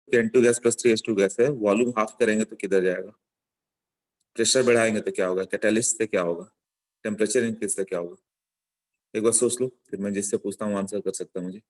N2 gas plus 3H2 gas है, volume half करेंगे तो किधर जाएगा? प्रेशर बढ़ाएंगे तो क्या होगा? कैटेलिस्ट से क्या होगा? टेम्परेचर इंक्रीज से क्या होगा? एक बार सोच लो, फिर मैं जिससे पूछता हूँ आंसर कर सकता है मुझे।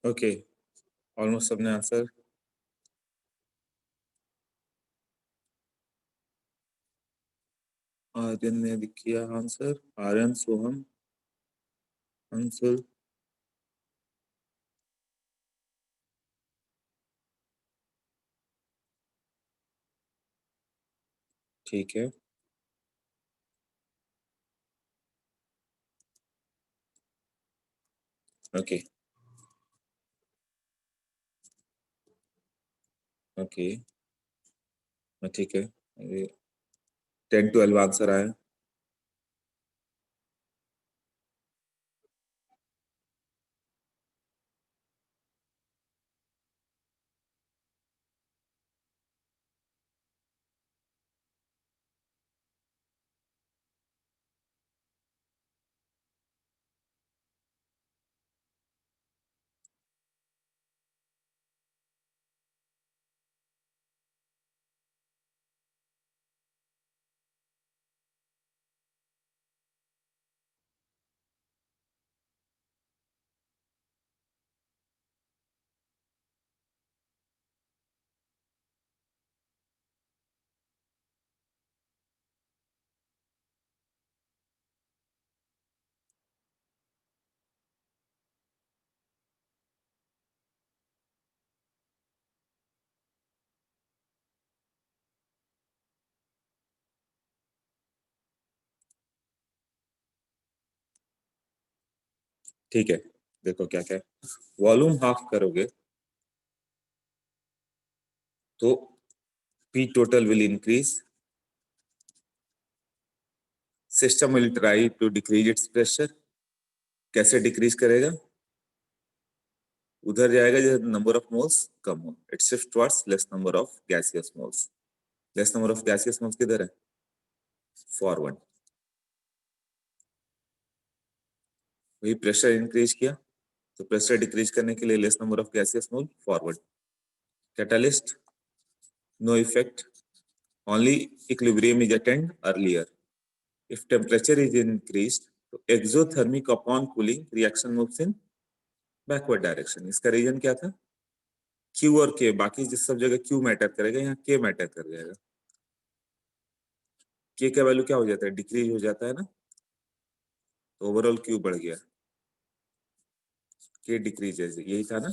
ओके, ऑलमोस्ट सबने आंसर। आर्यन ने किया आंसर, आर्यन, सोहम, अंशुल। ठीक है। ओके। ओके। ठीक है। 10-12 आंसर आए। ठीक है, देखो क्या क्या है। वॉल्यूम हाफ करोगे तो P total will increase. System will try to decrease its pressure. कैसे डिक्रीज करेगा? उधर जाएगा जब नंबर ऑफ मोल्स कम हो. It shift towards less number of gaseous moles. Less number of gaseous moles किधर है? फॉरवर्ड. वही प्रेशर इंक्रीज किया तो प्रेशर डिक्रीज करने के लिए less number of gaseous mole forward. Catalyst no effect. Only equilibrium is attained earlier. If temperature is increased, तो exothermic upon cooling reaction moves in backward direction. इसका reason क्या था? Q और K. बाकी जिस सब जगह Q मैटर करेगा, यहाँ K मैटर कर जाएगा. K का वैल्यू क्या हो जाता है? डिक्रीज हो जाता है ना, तो ओवरऑल Q बढ़ गया. K डिक्रीज है, यही था ना.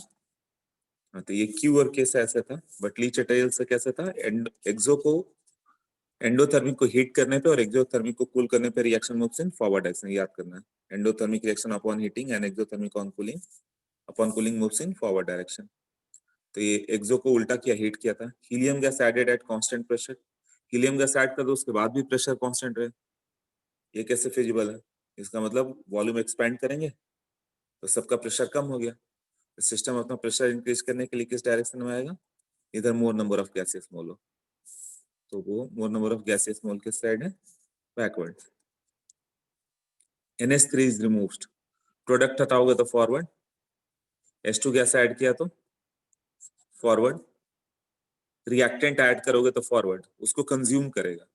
हाँ, तो ये Q और K से ऐसा था, बट ली चटाइल से कैसा था? एक्सो को एंडोथर्मिक को हीट करने पे और एक्सोथर्मिक को कूल करने पे reaction moves in forward direction. याद करना है, endothermic reaction upon heating and exothermic on cooling. Upon cooling moves in forward direction. तो ये एक्सो को उल्टा किया, हीट किया था. Helium gas added at constant pressure. Helium gas add कर दो, उसके बाद भी प्रेशर कांस्टेंट रहे. ये कैसे फिजिबल है? इसका मतलब वॉल्यूम एक्सपेंड करेंगे तो सबका प्रेशर कम हो गया. सिस्टम अपना प्रेशर इंक्रीज करने के लिए किस डायरेक्शन में आएगा? इधर more number of gases mole हो, तो वो more number of gases mole किस साइड है? Backward. NH3 is removed. Product हटाओगे तो फॉरवर्ड. H2 गैस ऐड किया तो फॉरवर्ड. रिएक्टेंट ऐड करोगे तो फॉरवर्ड, उसको कंज्यूम करेगा.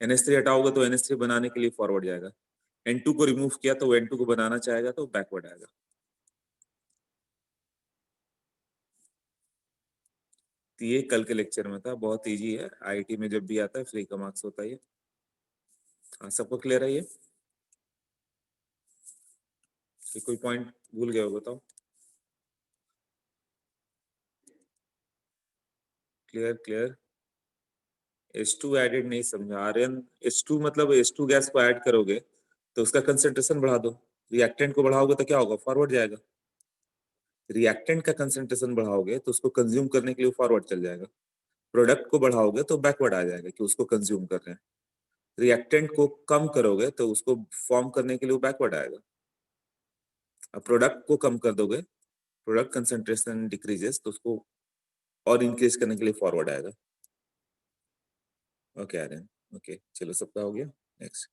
NH3 हटाओगे तो NH3 बनाने के लिए फॉरवर्ड जाएगा. N2 को रिमूव किया तो N2 को बनाना चाहेगा तो बैकवर्ड आएगा. तो ये कल के लेक्चर में था, बहुत इजी है. IIT में जब भी आता है फ्री का मार्क्स होता है. हाँ, सबको क्लियर है ये? कि कोई पॉइंट भूल गए हो बताओ. Clear clear. H2 एडेड नहीं समझा आर्यन. H2 मतलब H2 गैस को ऐड करोगे तो उसका कंसेंट्रेशन बढ़ा दो. रिएक्टेंट को बढ़ाओगे तो क्या होगा? फॉरवर्ड जाएगा. रिएक्टेंट का कंसेंट्रेशन बढ़ाओगे तो उसको कंज्यूम करने के लिए फॉरवर्ड चल जाएगा. प्रोडक्ट को बढ़ाओगे तो बैकवर्ड आ जाएगा कि उसको कंज्यूम कर रहे हैं. रिएक्टेंट को कम करोगे तो उसको फॉर्म करने के लिए बैकवर्ड आएगा. अब प्रोडक्ट को कम कर दोगे, प्रोडक्ट कंसेंट्रेशन डिक्रीजेस, तो उसको और इंक्रीज करने के लिए फॉरवर्ड आएगा. ओके आर्यन. ओके चलो, सबका हो गया. नेक्स्ट.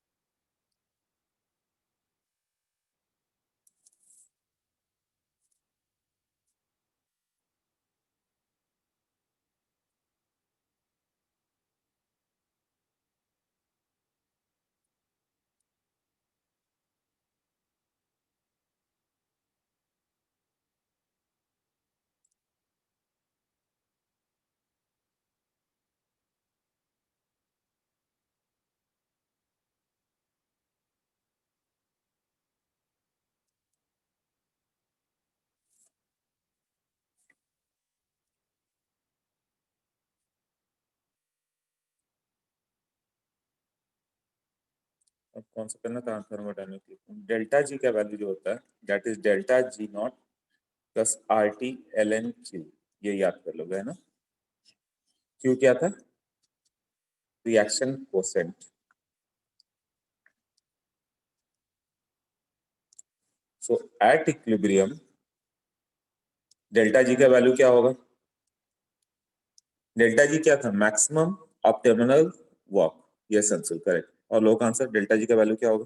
अब कौन सा करना था? थर्मोडायनेमिक. डेल्टा जी का वैल्यू जो होता है that is delta G naught plus RT ln Q. ये याद कर लोगे है ना. Q क्या था? Reaction quotient. So at equilibrium delta G का वैल्यू क्या होगा? डेल्टा जी क्या था? Maximum optimal work. Yes Anshul, correct. और लोग आंसर डेल्टा जी का वैल्यू क्या होगा?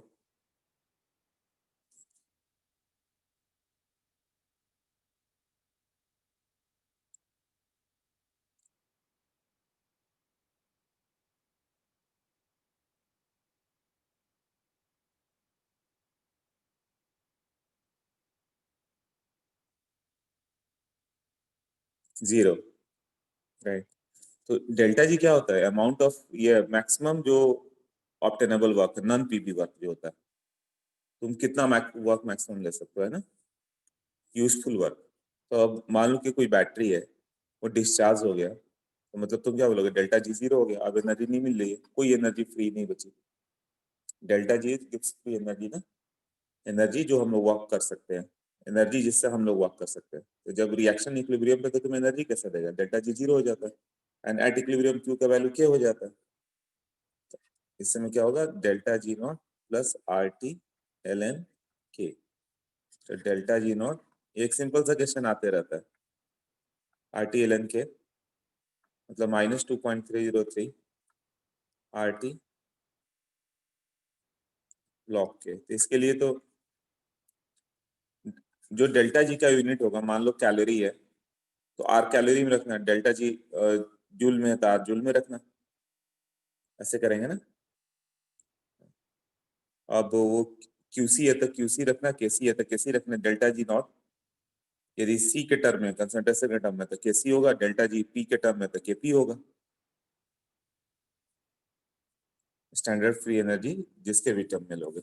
जीरो. राइट. तो डेल्टा जी क्या होता है? अमाउंट ऑफ ये मैक्सिमम जो obtainable work, non PV work जो होता है. तुम कितना वर्क मैक्सिमम ले सकते हो, है ना. Useful work. तो अब मान लो कि कोई बैटरी है, वो डिस्चार्ज हो गया, तो मतलब तुम क्या बोलोगे? डेल्टा जी जीरो हो गया. अब एनर्जी नहीं मिल रही है, कोई एनर्जी फ्री नहीं बची. Delta G gives free energy ना. एनर्जी जो हम लोग वर्क कर सकते हैं, एनर्जी जिससे हम लोग वर्क कर सकते हैं। तो जब रिएक्शन इक्विलिब्रियम पे तो तुम्हें एनर्जी कैसे देगा, डेल्टा जी जीरो हो जाता है एंड एट इक्विलिब्रियम क्यू का वैल्यू क्या हो जाता है। इस समय क्या होगा, delta G naught plus R T L N K. तो डेल्टा जी नॉट, एक सिंपल सा क्वेश्चन आते रहता है, आर टी एल एन के मतलब -2.303 आर टी लॉग के। तो इसके लिए तो जो डेल्टा जी का यूनिट होगा, मान लो कैलोरी है तो आर कैलोरी में रखना, डेल्टा जी जूल में है तो आर जूल में रखना, ऐसे करेंगे ना। अब वो क्यूसी है तो क्यूसी रखना, केसी है तो केसी रखना। डेल्टा जी नॉट यदि सी के टर्म में, कंसंट्रेशन के टर्म में तो केसी होगा, डेल्टा जी पी के टर्म में तो केपी होगा, स्टैंडर्ड फ्री एनर्जी जिसके भी टर्म में लोगे।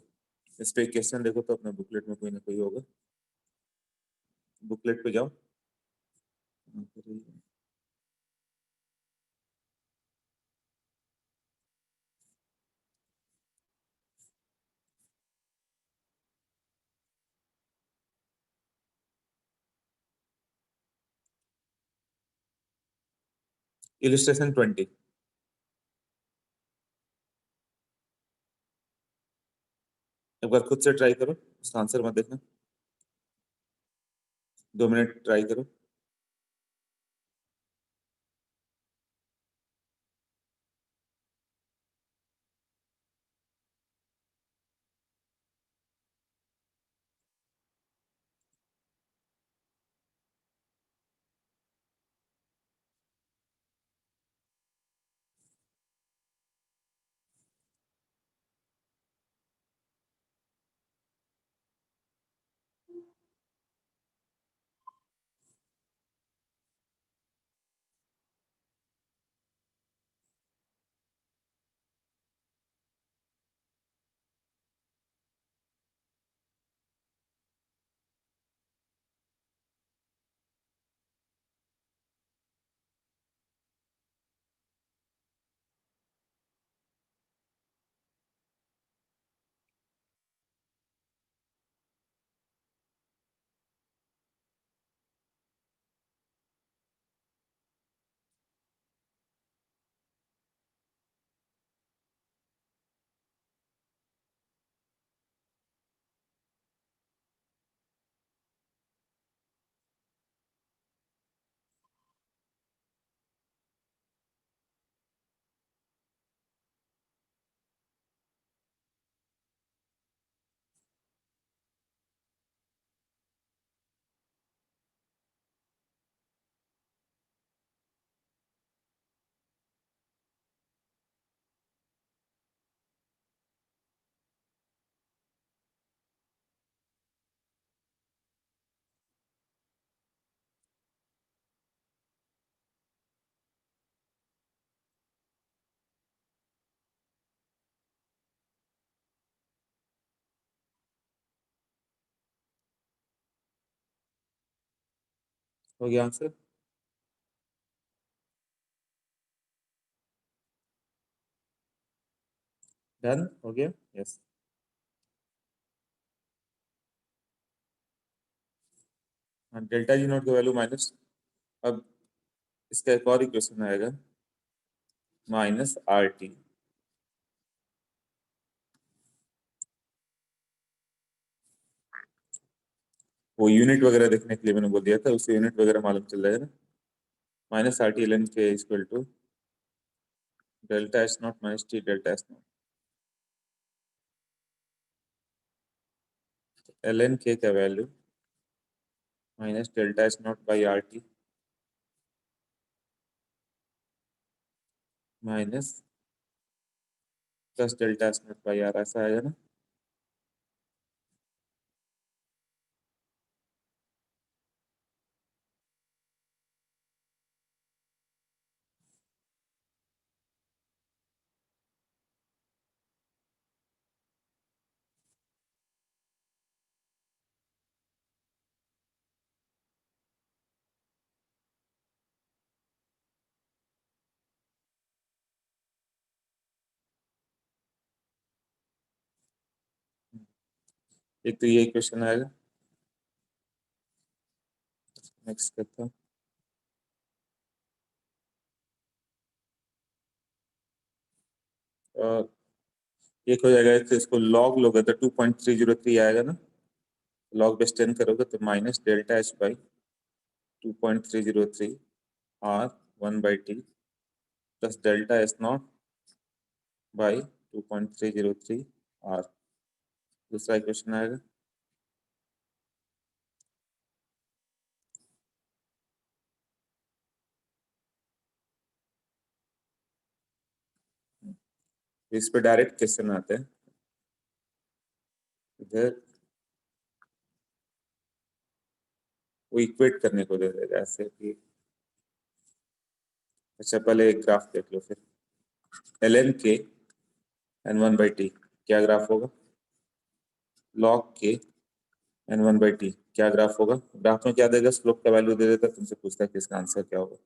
इस पे क्वेश्चन देखो तो अपने बुकलेट में कोई ना कोई होगा, बुकलेट पे जाओ। इलिस्ट्रेशन 20। एक बार खुद से ट्राई करो, उसका आंसर मत देखना, 2 मिनट ट्राई करो। हो गया आंसर, डन हो गया, यस। डेल्टा जी नॉट का वैल्यू माइनस, अब इसका एक और इक्वेशन आएगा, माइनस आर टी। वो यूनिट वगैरह देखने के लिए मैंने बोल दिया था, उससे यूनिट वगैरह मालूम चल जाएगा ना। Minus R T L N K equal to delta S naught minus T delta S naught. L N K का value minus delta S naught by R T minus plus delta S naught by R, ऐसा आएगा ना। एक तो ये question आएगा। Next करता हूँ। एक हो जाएगा, तो इसको लॉग लोगे तो 2.303 आएगा ना। लॉग बेस 10 करोगे तो minus delta H by 2.303 R 1/t plus delta S naught by 2.303 R. दूसरा क्वेश्चन आएगा। इस पे डायरेक्ट क्वेश्चन आते हैं। इधर वो इक्वेट करने को दे देगा ऐसे कि, अच्छा पहले एक ग्राफ देख लो फिर। एल एन के एन 1/t क्या ग्राफ होगा। लॉग के एन 1/t क्या ग्राफ होगा। ग्राफ में क्या देगा, स्लोप का वैल्यू दे देता, तुमसे पूछता है कि इसका आंसर क्या होगा।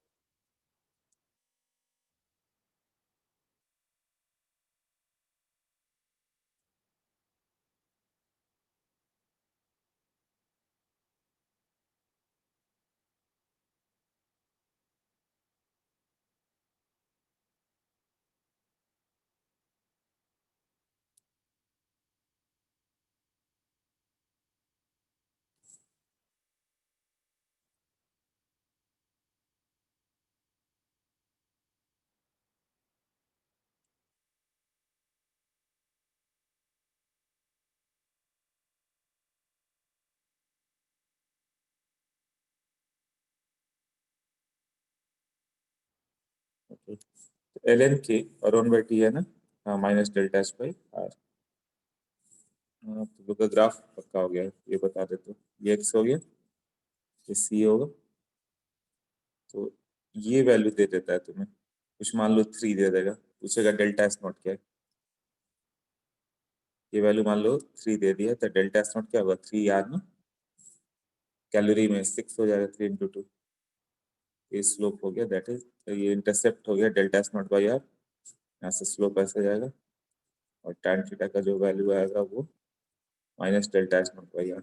एल एन के और 1/t है ना। हाँ minus delta H by R. हाँ तो का ग्राफ पक्का हो गया है, ये बता देते हो। ये एक्स हो गया, ये सी होगा। तो ये वैल्यू दे देता है तुम्हें कुछ, मान लो 3 दे देगा, पूछेगा डेल्टा एस नॉट क्या है। ये वैल्यू मान लो 3 दे दिया, तो डेल्टा एस नॉट क्या होगा, 3 आर ना। कैलोरी में 6 हो जाएगा, 3 × 2। ये स्लोप हो गया, दैट इज ये इंटरसेप्ट हो गया delta S naught by R. यहाँ से स्लोप ऐसे जाएगा, और tan थीटा का जो वैल्यू आएगा वो minus delta S naught by R.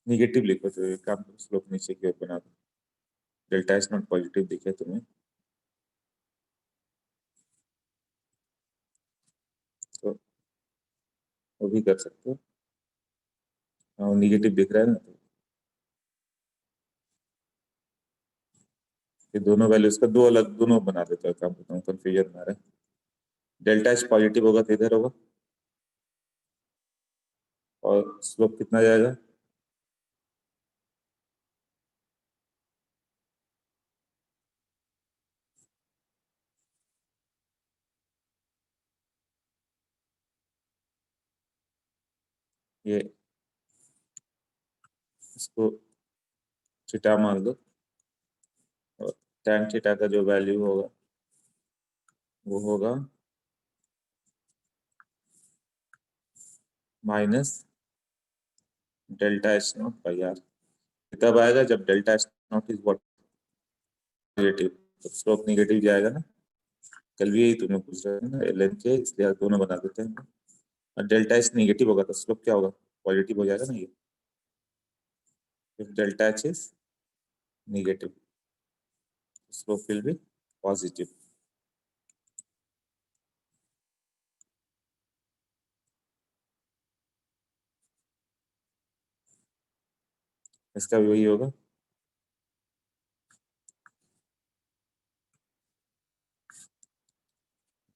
Negative लिखो तो एक काम करो, स्लोप नीचे की ओर बना दो। डेल्टा एस नॉट पॉजिटिव दिखे तुम्हें तो वो भी कर सकते हो। हाँ निगेटिव दिख रहा है ना, तो ये दोनों वैल्यूज का दो अलग दोनों बना देता है, काम बताऊँ कंफ्यूजन आ रहा है। डेल्टा एच पॉजिटिव होगा तो इधर होगा, और स्लोप कितना जाएगा। ये इसको थीटा मान लो, और tan थीटा का जो वैल्यू होगा वो होगा minus delta H naught by R. तब आएगा जब delta H naught is what, negative. तो स्लोप नेगेटिव जाएगा ना। कल भी यही तुम्हें पूछ रहे हैं ना एल एन के, इसलिए आज दोनों बना देते हैं। और डेल्टा एच नेगेटिव होगा तो स्लोप क्या होगा, पॉजिटिव हो जाएगा ना ये। Delta H is negative, slope will be positive. इसका भी वही होगा।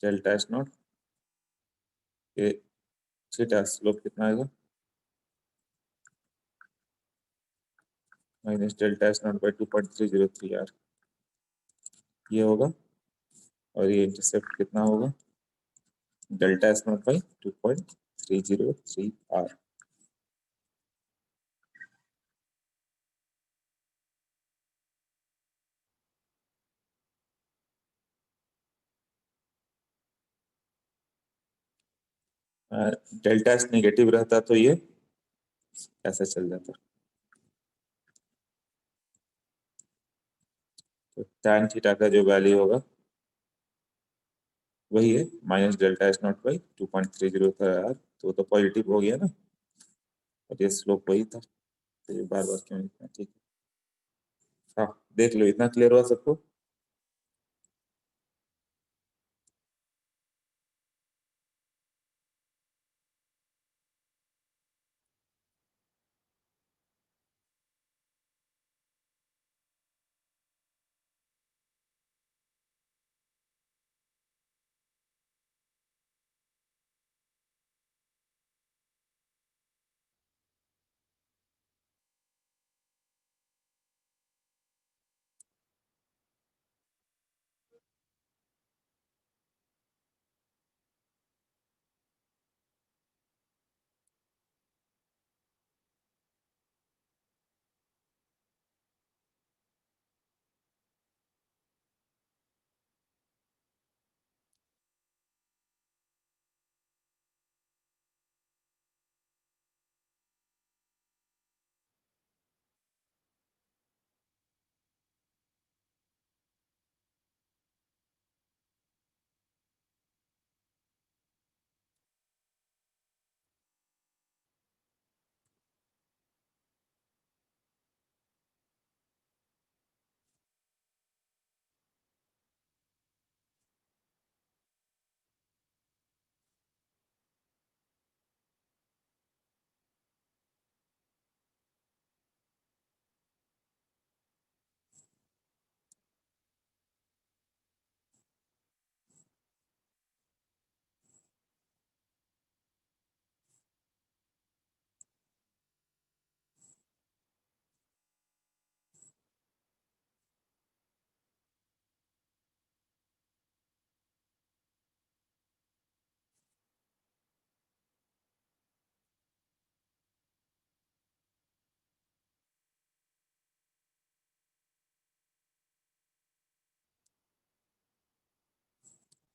डेल्टा एच नॉट ये थीटा, स्लोप कितना आएगा minus delta H naught by 2.303 R. ये होगा, और ये इंटरसेप्ट कितना होगा, delta H naught by 2.303 R. Delta H negative रहता तो ये ऐसा चल जाता। तो tan थीटा का जो वैल्यू होगा वही है minus delta S naught by 2.30 था यार, तो वो तो पॉजिटिव हो गया ना, और ये स्लोप वही था, तो ये बार बार क्यों लिखना, ठीक है। हाँ देख लो, इतना क्लियर हुआ सबको।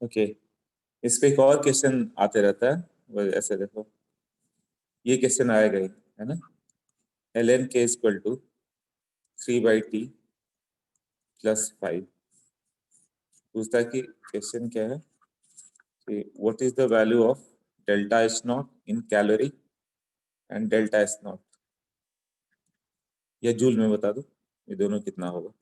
ओके, इस पे एक और क्वेश्चन आते रहता है, वो ऐसे देखो, ये क्वेश्चन आएगा ही, है ना, L N K equal to 3/t plus 5। पूछता है कि क्वेश्चन क्या है कि what is the value of delta H not in calorie and delta S not, या जूल में बता दो, ये दोनों कितना होगा।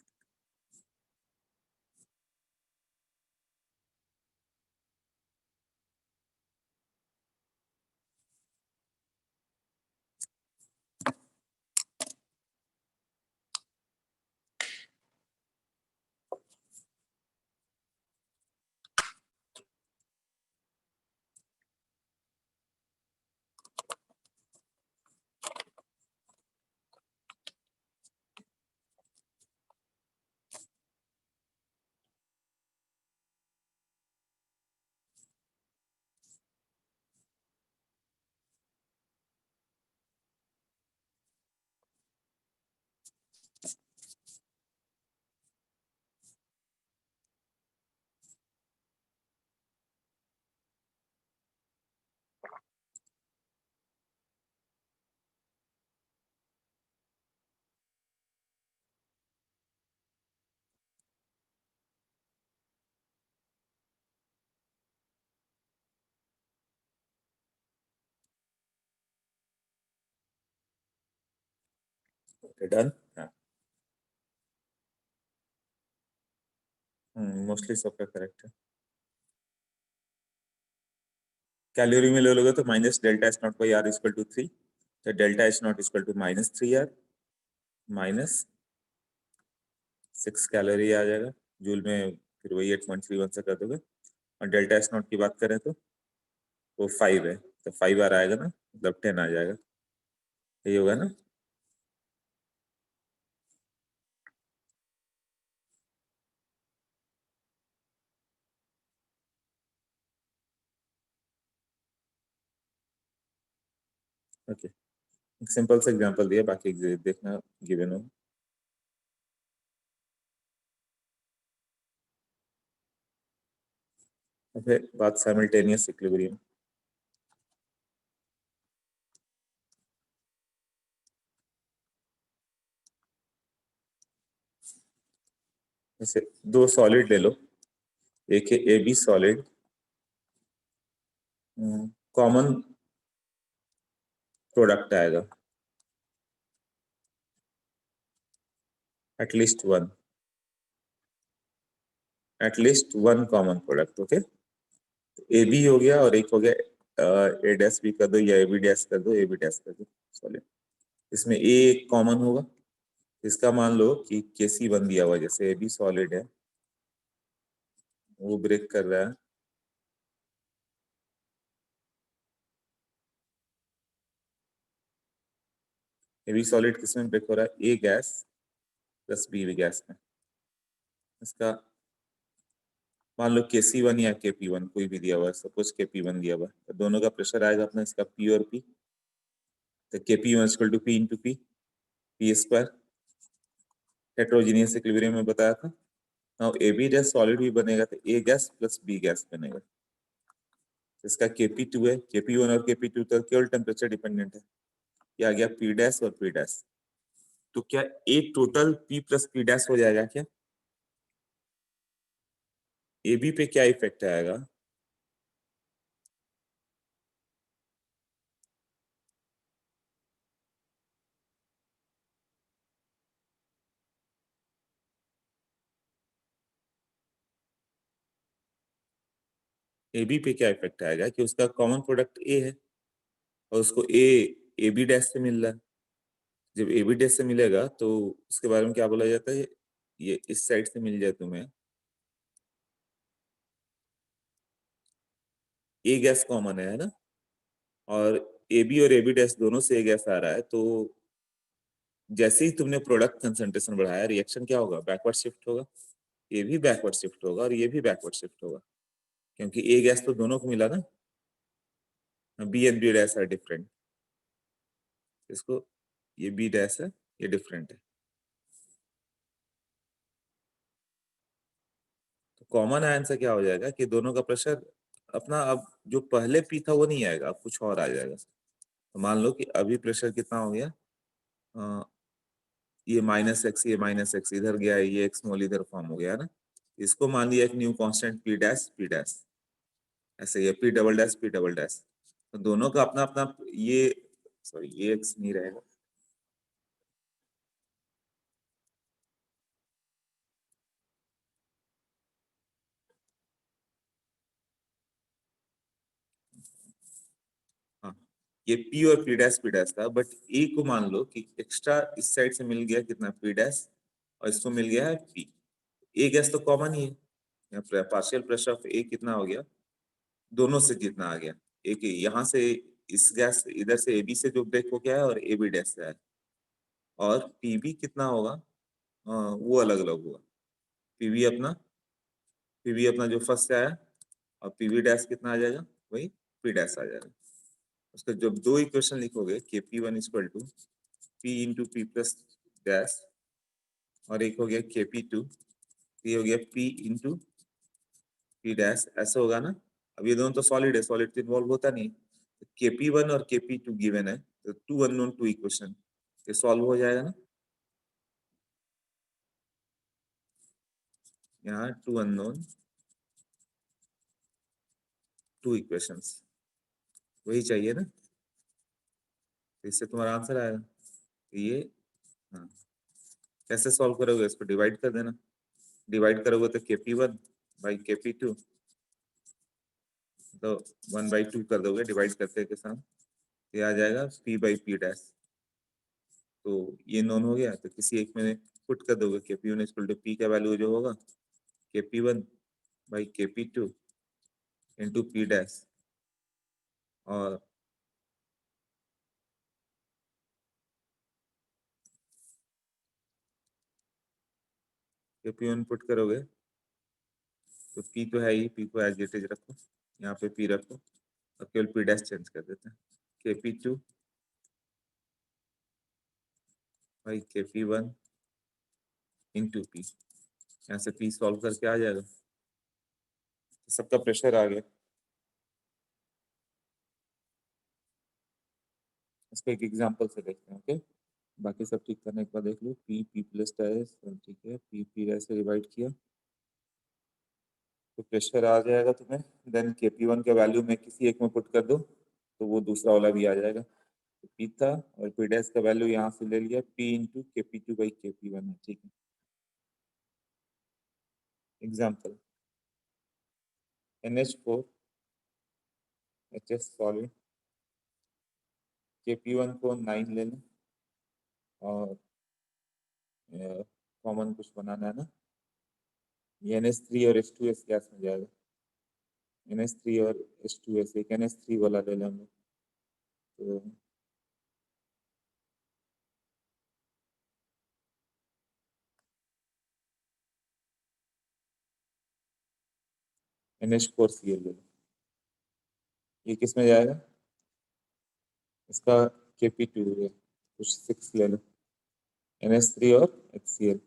डन। हाँ, मोस्टली सबका करेक्ट है। कैलोरी में ले लोगे तो minus delta H naught by R equal to 3, तो delta H naught equal to -3 R minus 6 calorie आ जाएगा, जूल में फिर वही 8.31 से कर दोगे, और डेल्टा एच नॉट की बात करें तो वो 5 है, तो 5 आर आएगा ना, मतलब 10 आ जाएगा, यही होगा ना। ओके, एक सिंपल सा एग्जांपल दिया, बाकी देखना गिवन हो। फिर बात साइमल्टेनियस इक्विलिब्रियम। जैसे दो सॉलिड ले लो, एक है A B solid common product आएगा, at least one common product. Okay, A B हो गया और एक हो गया ए डैश बी कर दो या ए बी डैश कर दो, ए बी डैश कर दो सॉलिड। इसमें ए एक कॉमन होगा, इसका मान लो कि के सी वन दिया हुआ है, जैसे ए बी सॉलिड है वो ब्रेक कर रहा है, ए बी सॉलिड किसमें ब्रेक हो रहा है, ए गैस प्लस बी गैस में। इसका मान लो के सी वन या के पी वन कोई भी दिया हुआ है, सपोज के पी वन दिया हुआ है, तो दोनों का प्रेशर आएगा अपना इसका पी और पी, तो K P one equal to P into P square, heterogeneous equilibrium में बताया था। Now A B gas solid भी बनेगा तो A gas plus B gas बनेगा। इसका Kp2 है, Kp1 और Kp2 तो केवल टेम्परेचर डिपेंडेंट है, ये आ गया P डैश और P डैश। तो क्या a total P plus P dash हो जाएगा क्या? ए बी पे क्या इफेक्ट आएगा? ए बी पे क्या इफेक्ट आएगा कि उसका कॉमन प्रोडक्ट ए है और उसको ए बी डैश से मिल रहा है। जब ए बी डैश से मिलेगा तो उसके बारे में क्या बोला जाता है, ये इस साइड से मिल जाए तुम्हें, ए गैस कॉमन है ना, और ए बी और ए बी डैश दोनों से ए गैस आ रहा है, तो जैसे ही तुमने प्रोडक्ट कंसंट्रेशन बढ़ाया रिएक्शन क्या होगा, बैकवर्ड शिफ्ट होगा, ये भी बैकवर्ड शिफ्ट होगा और ये भी बैकवर्ड शिफ्ट होगा, क्योंकि ए गैस तो दोनों को मिला ना, B and B dash are different, इसको ये बी डैश है ये डिफरेंट है, तो कॉमन आंसर क्या हो जाएगा कि दोनों का प्रेशर अपना अब जो पहले पी था वो नहीं आएगा, अब कुछ और आ जाएगा। तो मान लो कि अभी प्रेशर कितना हो गया, अ, ये -x, ये -x इधर गया, ये x मोल इधर फॉर्म हो गया ना, इसको मान लिया एक न्यू कांस्टेंट पी डैश, ऐसे ये पी डबल डैश, तो दोनों का अपना अपना ये, सॉरी ये x नहीं रहेगा, हाँ ये P और P डैश था, बट E को मान लो कि एक्स्ट्रा इस साइड से मिल गया कितना P डैश और इसको मिल गया है P, ए गैस तो कॉमन ही है, यहाँ पार्शियल प्रेशर ऑफ ए कितना हो गया, दोनों से जितना आ गया, एक यहाँ से इस गैस इधर से ए बी से जो ब्रेक हो गया है और ए बी डैश से है, और पीबी कितना होगा, वो अलग अलग होगा, पीबी अपना पीबी अपना जो फर्स्ट से आया और पीबी डैश कितना आ जाएगा, वही पी डैश आ जाएगा। उसका जब दो इक्वेशन लिखोगे K P one equal to P into P plus dash और एक हो गया के पी टू, ये हो गया पी इंटू पी डैश, ऐसा होगा ना। अब ये दोनों तो सॉलिड है, सॉलिड तो इन्वॉल्व होता नहीं, के पी वन और के पी टू गिवन है, तो टू अननोन टू इक्वेशन, ये सॉल्व हो जाएगा ना, यहाँ टू अननोन टू इक्वेशंस, वही चाहिए ना, तो इससे तुम्हारा आंसर आएगा। तो ये, हाँ कैसे सॉल्व करोगे, इसको डिवाइड कर देना, डिवाइड करोगे तो K P one by K P to, तो 1/2 कर दोगे डिवाइड करते के साथ, ये आ जाएगा पी बाई पी डैश, तो ये नॉन हो गया, तो किसी एक में पुट कर दोगे K P one equal to P का वैल्यू जो होगा K P one by K P two into P dash, और के पी वन पुट करोगे तो पी तो है ही, पी को एज इट इज रखो, यहाँ पे पी रखो और केवल पी डैश चेंज कर देते हैं, के P two by K P one into P, यहाँ से पी सॉल्व करके आ जाएगा, तो सबका प्रेशर आ गया। इसको एक एग्जांपल से देखते हैं, ओके। बाकी सब ठीक करने के बाद देख लो, पी पी प्लस डैश ठीक है, पी पी डैश से डिवाइड किया तो प्रेशर आ जाएगा तुम्हें, देन Kp1 का वैल्यू में किसी एक में पुट कर दो तो वो दूसरा वाला भी आ जाएगा। तो पी था और पी डैश का वैल्यू यहाँ से ले लिया, P इंटू Kp2/Kp1 है, ठीक है। Example NH4 HS solid, Kp1 को 9 ले लें और कॉमन कुछ बनाना है ना, ये NH3 और H2S गैस में जाएगा। NH3 और H2S, एक NH3 वाला ले लें हम लोग। तो NH4Cl ले लो, ये किस में जाएगा, इसका Kp2 है, कुछ 6 ले लो, NH3 और HCl,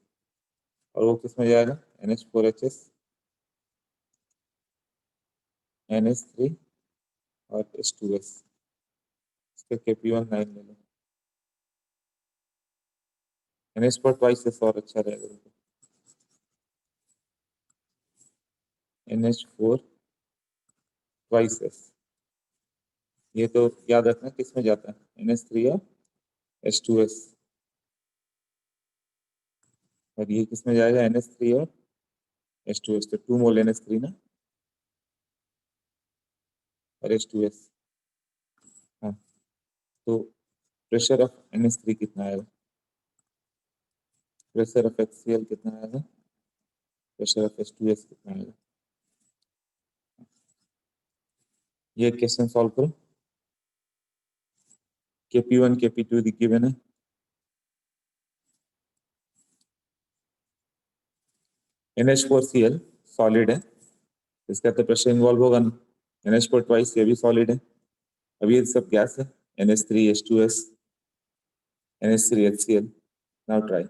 और वो किस में जाएगा, NH4HS, NH3 और H2S, इसका Kp1 9 ले लो। NH4 ट्वाइस से और अच्छा रहेगा, NH4 ट्वाइस, ये तो याद रखना किस में जाता है, NH3 और H2S, और ये किस में जाएगा, NH3 और H2S, तो 2 मोल NH3 ना और H2S। हाँ, तो प्रेशर ऑफ NH3 कितना आएगा, प्रेशर ऑफ HCl कितना आएगा, प्रेशर ऑफ H2S कितना आएगा। ये क्वेश्चन सॉल्व करो, Kp1 Kp2 गिवन है, NH4Cl सॉलिड है, इसका तो प्रेशर इन्वॉल्व होगा ना, NH4 ट्वाइस ये भी सॉलिड है, अब ये सब गैस है, NH3 H2S NH3 HCl। Now try,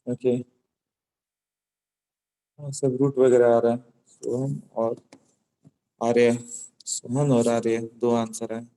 okay, सब रूट वगैरह आ रहा है। सोहम और आर्य, सोहन और आर्य, दो आंसर है।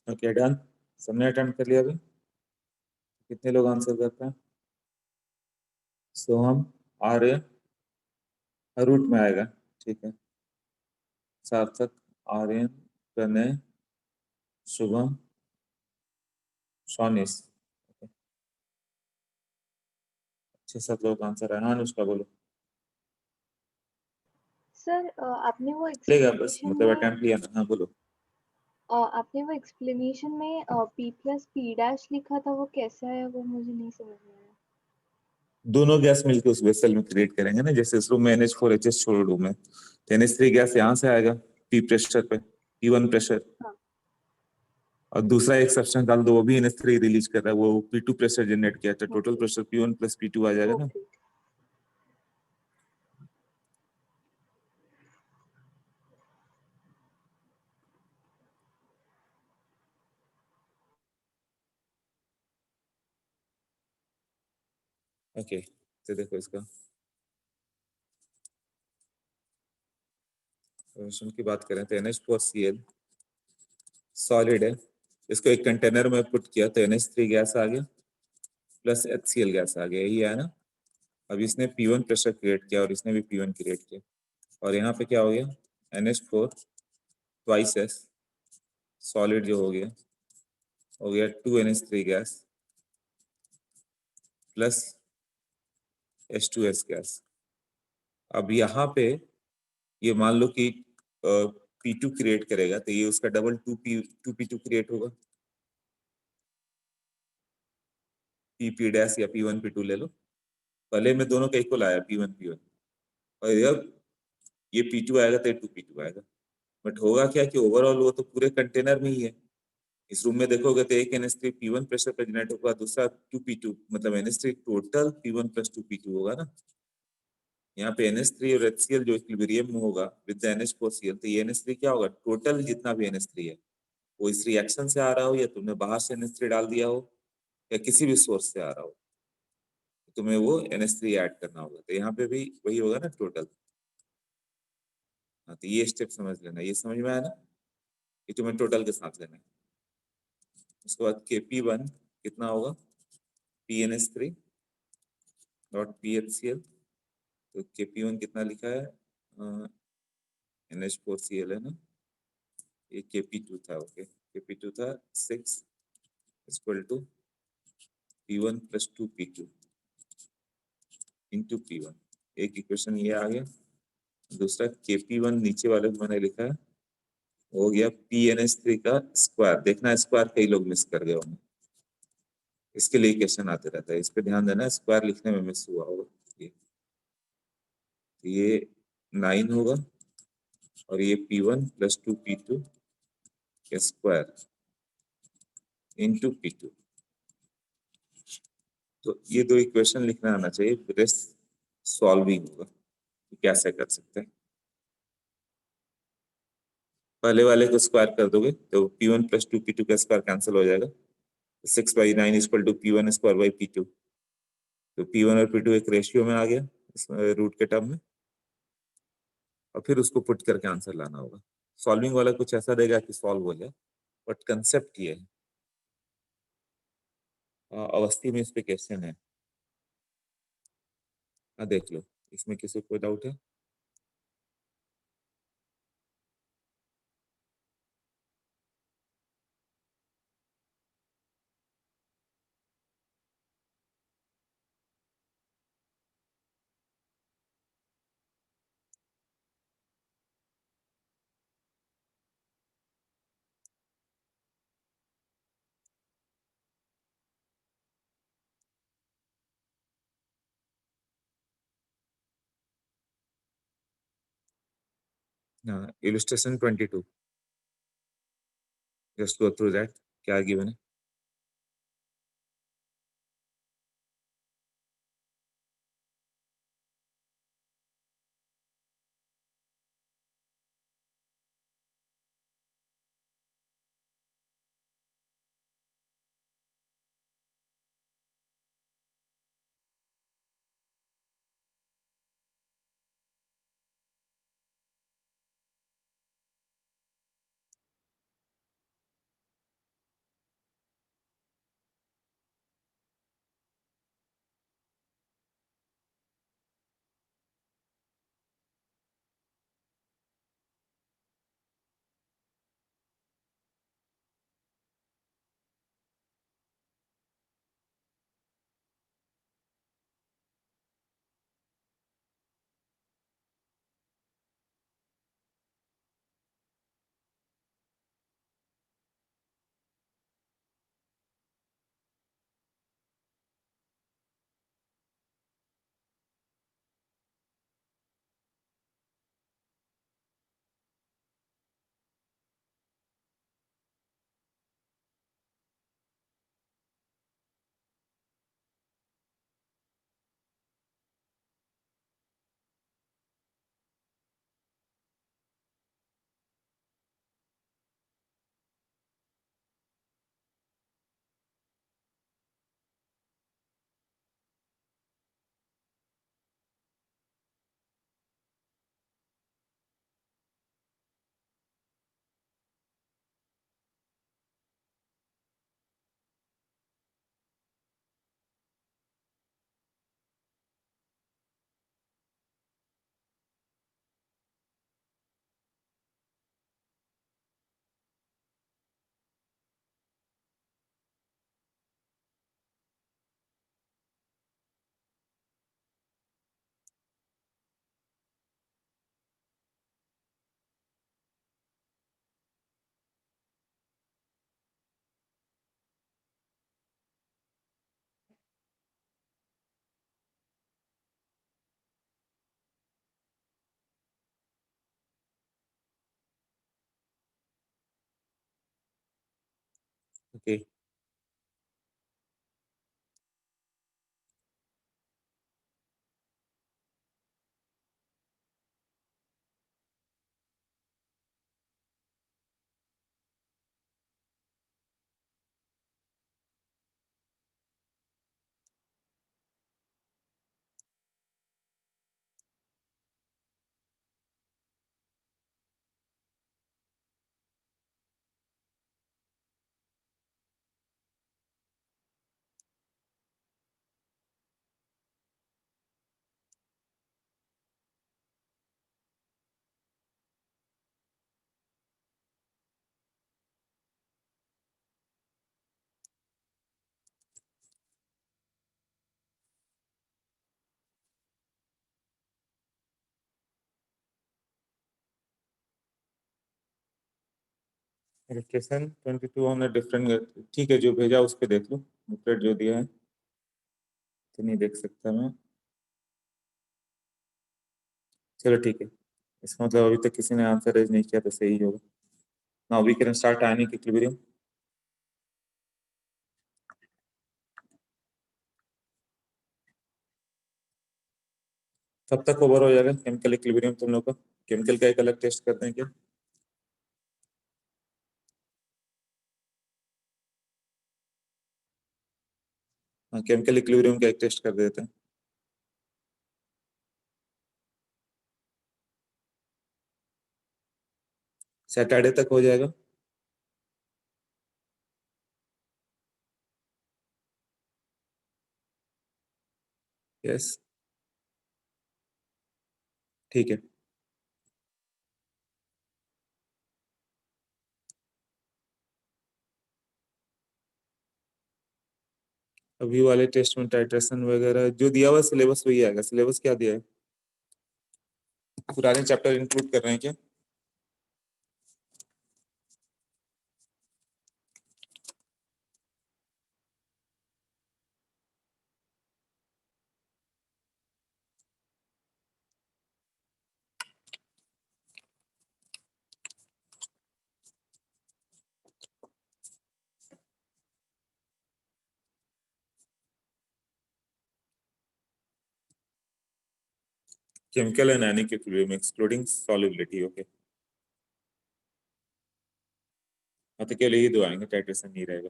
ओके डन, सबने अटेम्प्ट कर लिया अभी। कितने लोग आंसर करते हैं? सोहम, आर्य, रूट में आएगा। ठीक है, सार्थक, आर्यन, प्रणय, शुभम, सोनिस। छह सात लोग आंसर है। हाँ अनुष्का बोलो। सर आपने वो लेगा बस, एक्सप्लेनेशन मतलब में अटेम्प्ट लिया ना। हाँ बोलो। पी प्लस पी डैश लिखा था, वो कैसा है? वो मुझे नहीं समझ में आया। दोनों गैस मिलकर उस वेसल में क्रिएट करेंगे ना, जैसे इस रूम में NH4 छोड़ दूं मैं, तो NH3 गैस यहाँ से आएगा पी प्रेशर पे, P1 प्रेशर, हाँ। और दूसरा एक सब्सटेंस डाल दो, वो भी NH3 रिलीज कर रहा है, वो P2 प्रेशर जनरेट किया, तो total okay pressure P1 plus P2 आ जाएगा ना। ओके। ओके, तो देखो इसका सॉल्यूशन की बात करें तो NH4Cl सॉलिड है, इसको एक कंटेनर में पुट किया तो NH3 गैस आ गया प्लस HCl गैस आ गया, यही है ना। अब इसने P1 प्रेशर क्रिएट किया और इसने भी P1 क्रिएट किया, और यहाँ पे क्या हो गया, NH4 ट्वाइस एस सॉलिड जो हो गया 2NH3 gas plus H2S gas. अब यहाँ पे ये मान लो कि P2 क्रिएट करेगा, तो ये उसका डबल 2P2 क्रिएट होगा, P डैश या P1P2 ले लो, पहले में दोनों का इक्वल आया P1 और जब ये P2 आएगा तो ये 2P2 आएगा। बट होगा क्या कि ओवरऑल वो तो पूरे कंटेनर में ही है, इस रूम में देखोगे तो एक NH3 P1 प्रेशर पे जनरेट होगा, दूसरा 2P2, मतलब NH3 total P1 plus 2P2 होगा ना। यहाँ पे NH3 और HCl जो इक्विलिब्रियम में होगा विद द NH4Cl, तो ये NH3 क्या होगा, टोटल जितना भी NH3 है वो इस रिएक्शन से आ रहा हो या तुमने बाहर से NH3 डाल दिया हो या किसी भी सोर्स से आ रहा हो, तुम्हें वो NH3 ऐड करना होगा। तो यहाँ पे भी वही होगा ना टोटल। हाँ, तो ये स्टेप समझ लेना, ये समझ में आया ना, ये तुम्हें टोटल के साथ लेना है। उसके बाद Kp1 कितना होगा, PNH3 डॉट PHCl, तो Kp1 कितना लिखा है, NH4Cl है ना, ये Kp2 था, ओके Kp2 था 6 equal to P1 plus 2P2 into P1, एक इक्वेशन ये आ गया। दूसरा Kp1 नीचे वाले में मैंने लिखा है, हो गया PNH3 का स्क्वायर। देखना स्क्वायर कई लोग मिस कर गए होंगे, इसके लिए क्वेश्चन आते रहता है, इस पे ध्यान देना, स्क्वायर लिखने में मिस हुआ होगा। ये 9 होगा और ये P1 प्लस 2P2 का स्क्वायर इंटू P2। तो ये दो इक्वेशन लिखना आना चाहिए, रेस्ट सॉल्विंग होगा। कैसे कर सकते हैं, पहले वाले को स्क्वायर कर दोगे तो P1 प्लस 2P2 का स्क्वायर कैंसिल हो जाएगा, 6/9 equal to P1 square by P2। तो P1 और P2 एक रेशियो में आ गया रूट के टर्म में, और फिर उसको पुट करके आंसर लाना होगा। सॉल्विंग वाला कुछ ऐसा देगा कि सॉल्व हो जाए, बट कंसेप्ट ये है। अवस्थी में इस पे क्वेश्चन है, देख लो, इसमें किसी को कोई डाउट है। हाँ, illustration 22, just go through that, क्या गिवन है। ओके इलेक्ट्रेशन 22 हमने डिफरेंट, ठीक है जो भेजा उस पे देख लो, बुकलेट जो दिया है तो नहीं देख सकता मैं। चलो ठीक है, इसका मतलब अभी तक किसी ने आंसर रेज नहीं किया तो सही होगा। Now we can start ionic equilibrium. कब तक ओवर हो जाएगा केमिकल इक्विलिब्रियम तुम लोग का? केमिकल का एक अलग टेस्ट करते हैं क्या? हाँ केमिकल इक्विलिब्रियम का एक टेस्ट कर देते हैं। सैटरडे तक हो जाएगा। यस ठीक है। अभी वाले टेस्ट में टाइट्रेशन वगैरह जो दिया हुआ सिलेबस वही आएगा। सिलेबस क्या दिया है? पुराने चैप्टर इंक्लूड कर रहे हैं क्या? Chemical and ionic equilibrium excluding solubility. Okay, हाँ तो केवल यही दो आएंगे, टाइट्रेशन नहीं रहेगा।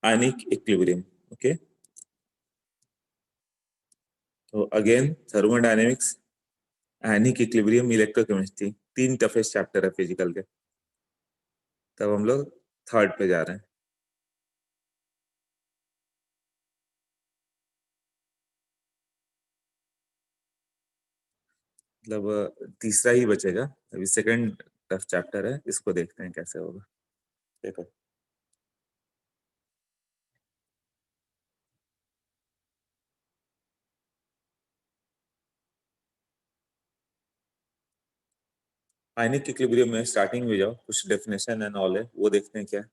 Ionic equilibrium. ओके, तो again thermodynamics, ionic equilibrium, electrochemistry, तीन टफेस्ट चैप्टर है फिजिकल के। तब हम लोग थर्ड पे जा रहे हैं। मतलब तीसरा ही बचेगा अभी, सेकंड टफ चैप्टर है, इसको देखते हैं कैसे होगा। देखो आयनिक इक्विलिब्रियम में स्टार्टिंग में जाओ, कुछ डेफिनेशन एंड ऑल है वो देखते हैं क्या है।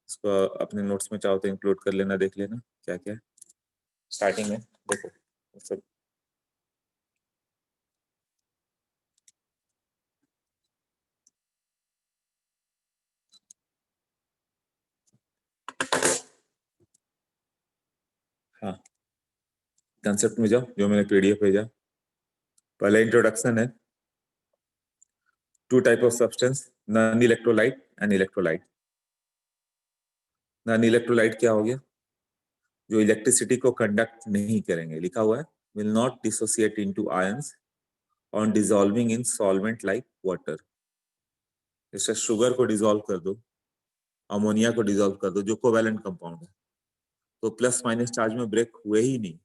इसको अपने नोट्स में चाहो तो इंक्लूड कर लेना, देख लेना क्या क्या है स्टार्टिंग में। देखो सब। हाँ कंसेप्ट में जाओ, जो मैंने पीडीएफ भेजा। पहले इंट्रोडक्शन है। Two type of substance, non electrolyte and electrolyte. Non electrolyte क्या हो गया? जो इलेक्ट्रिसिटी को कंडक्ट नहीं करेंगे, लिखा हुआ है will not dissociate into ions on dissolving in solvent like water. जैसे शुगर को डिसॉल्व कर दो, अमोनिया को डिसॉल्व कर दो, जो कोवैलेंट कंपाउंड है, तो प्लस माइनस चार्ज में ब्रेक हुए ही नहीं,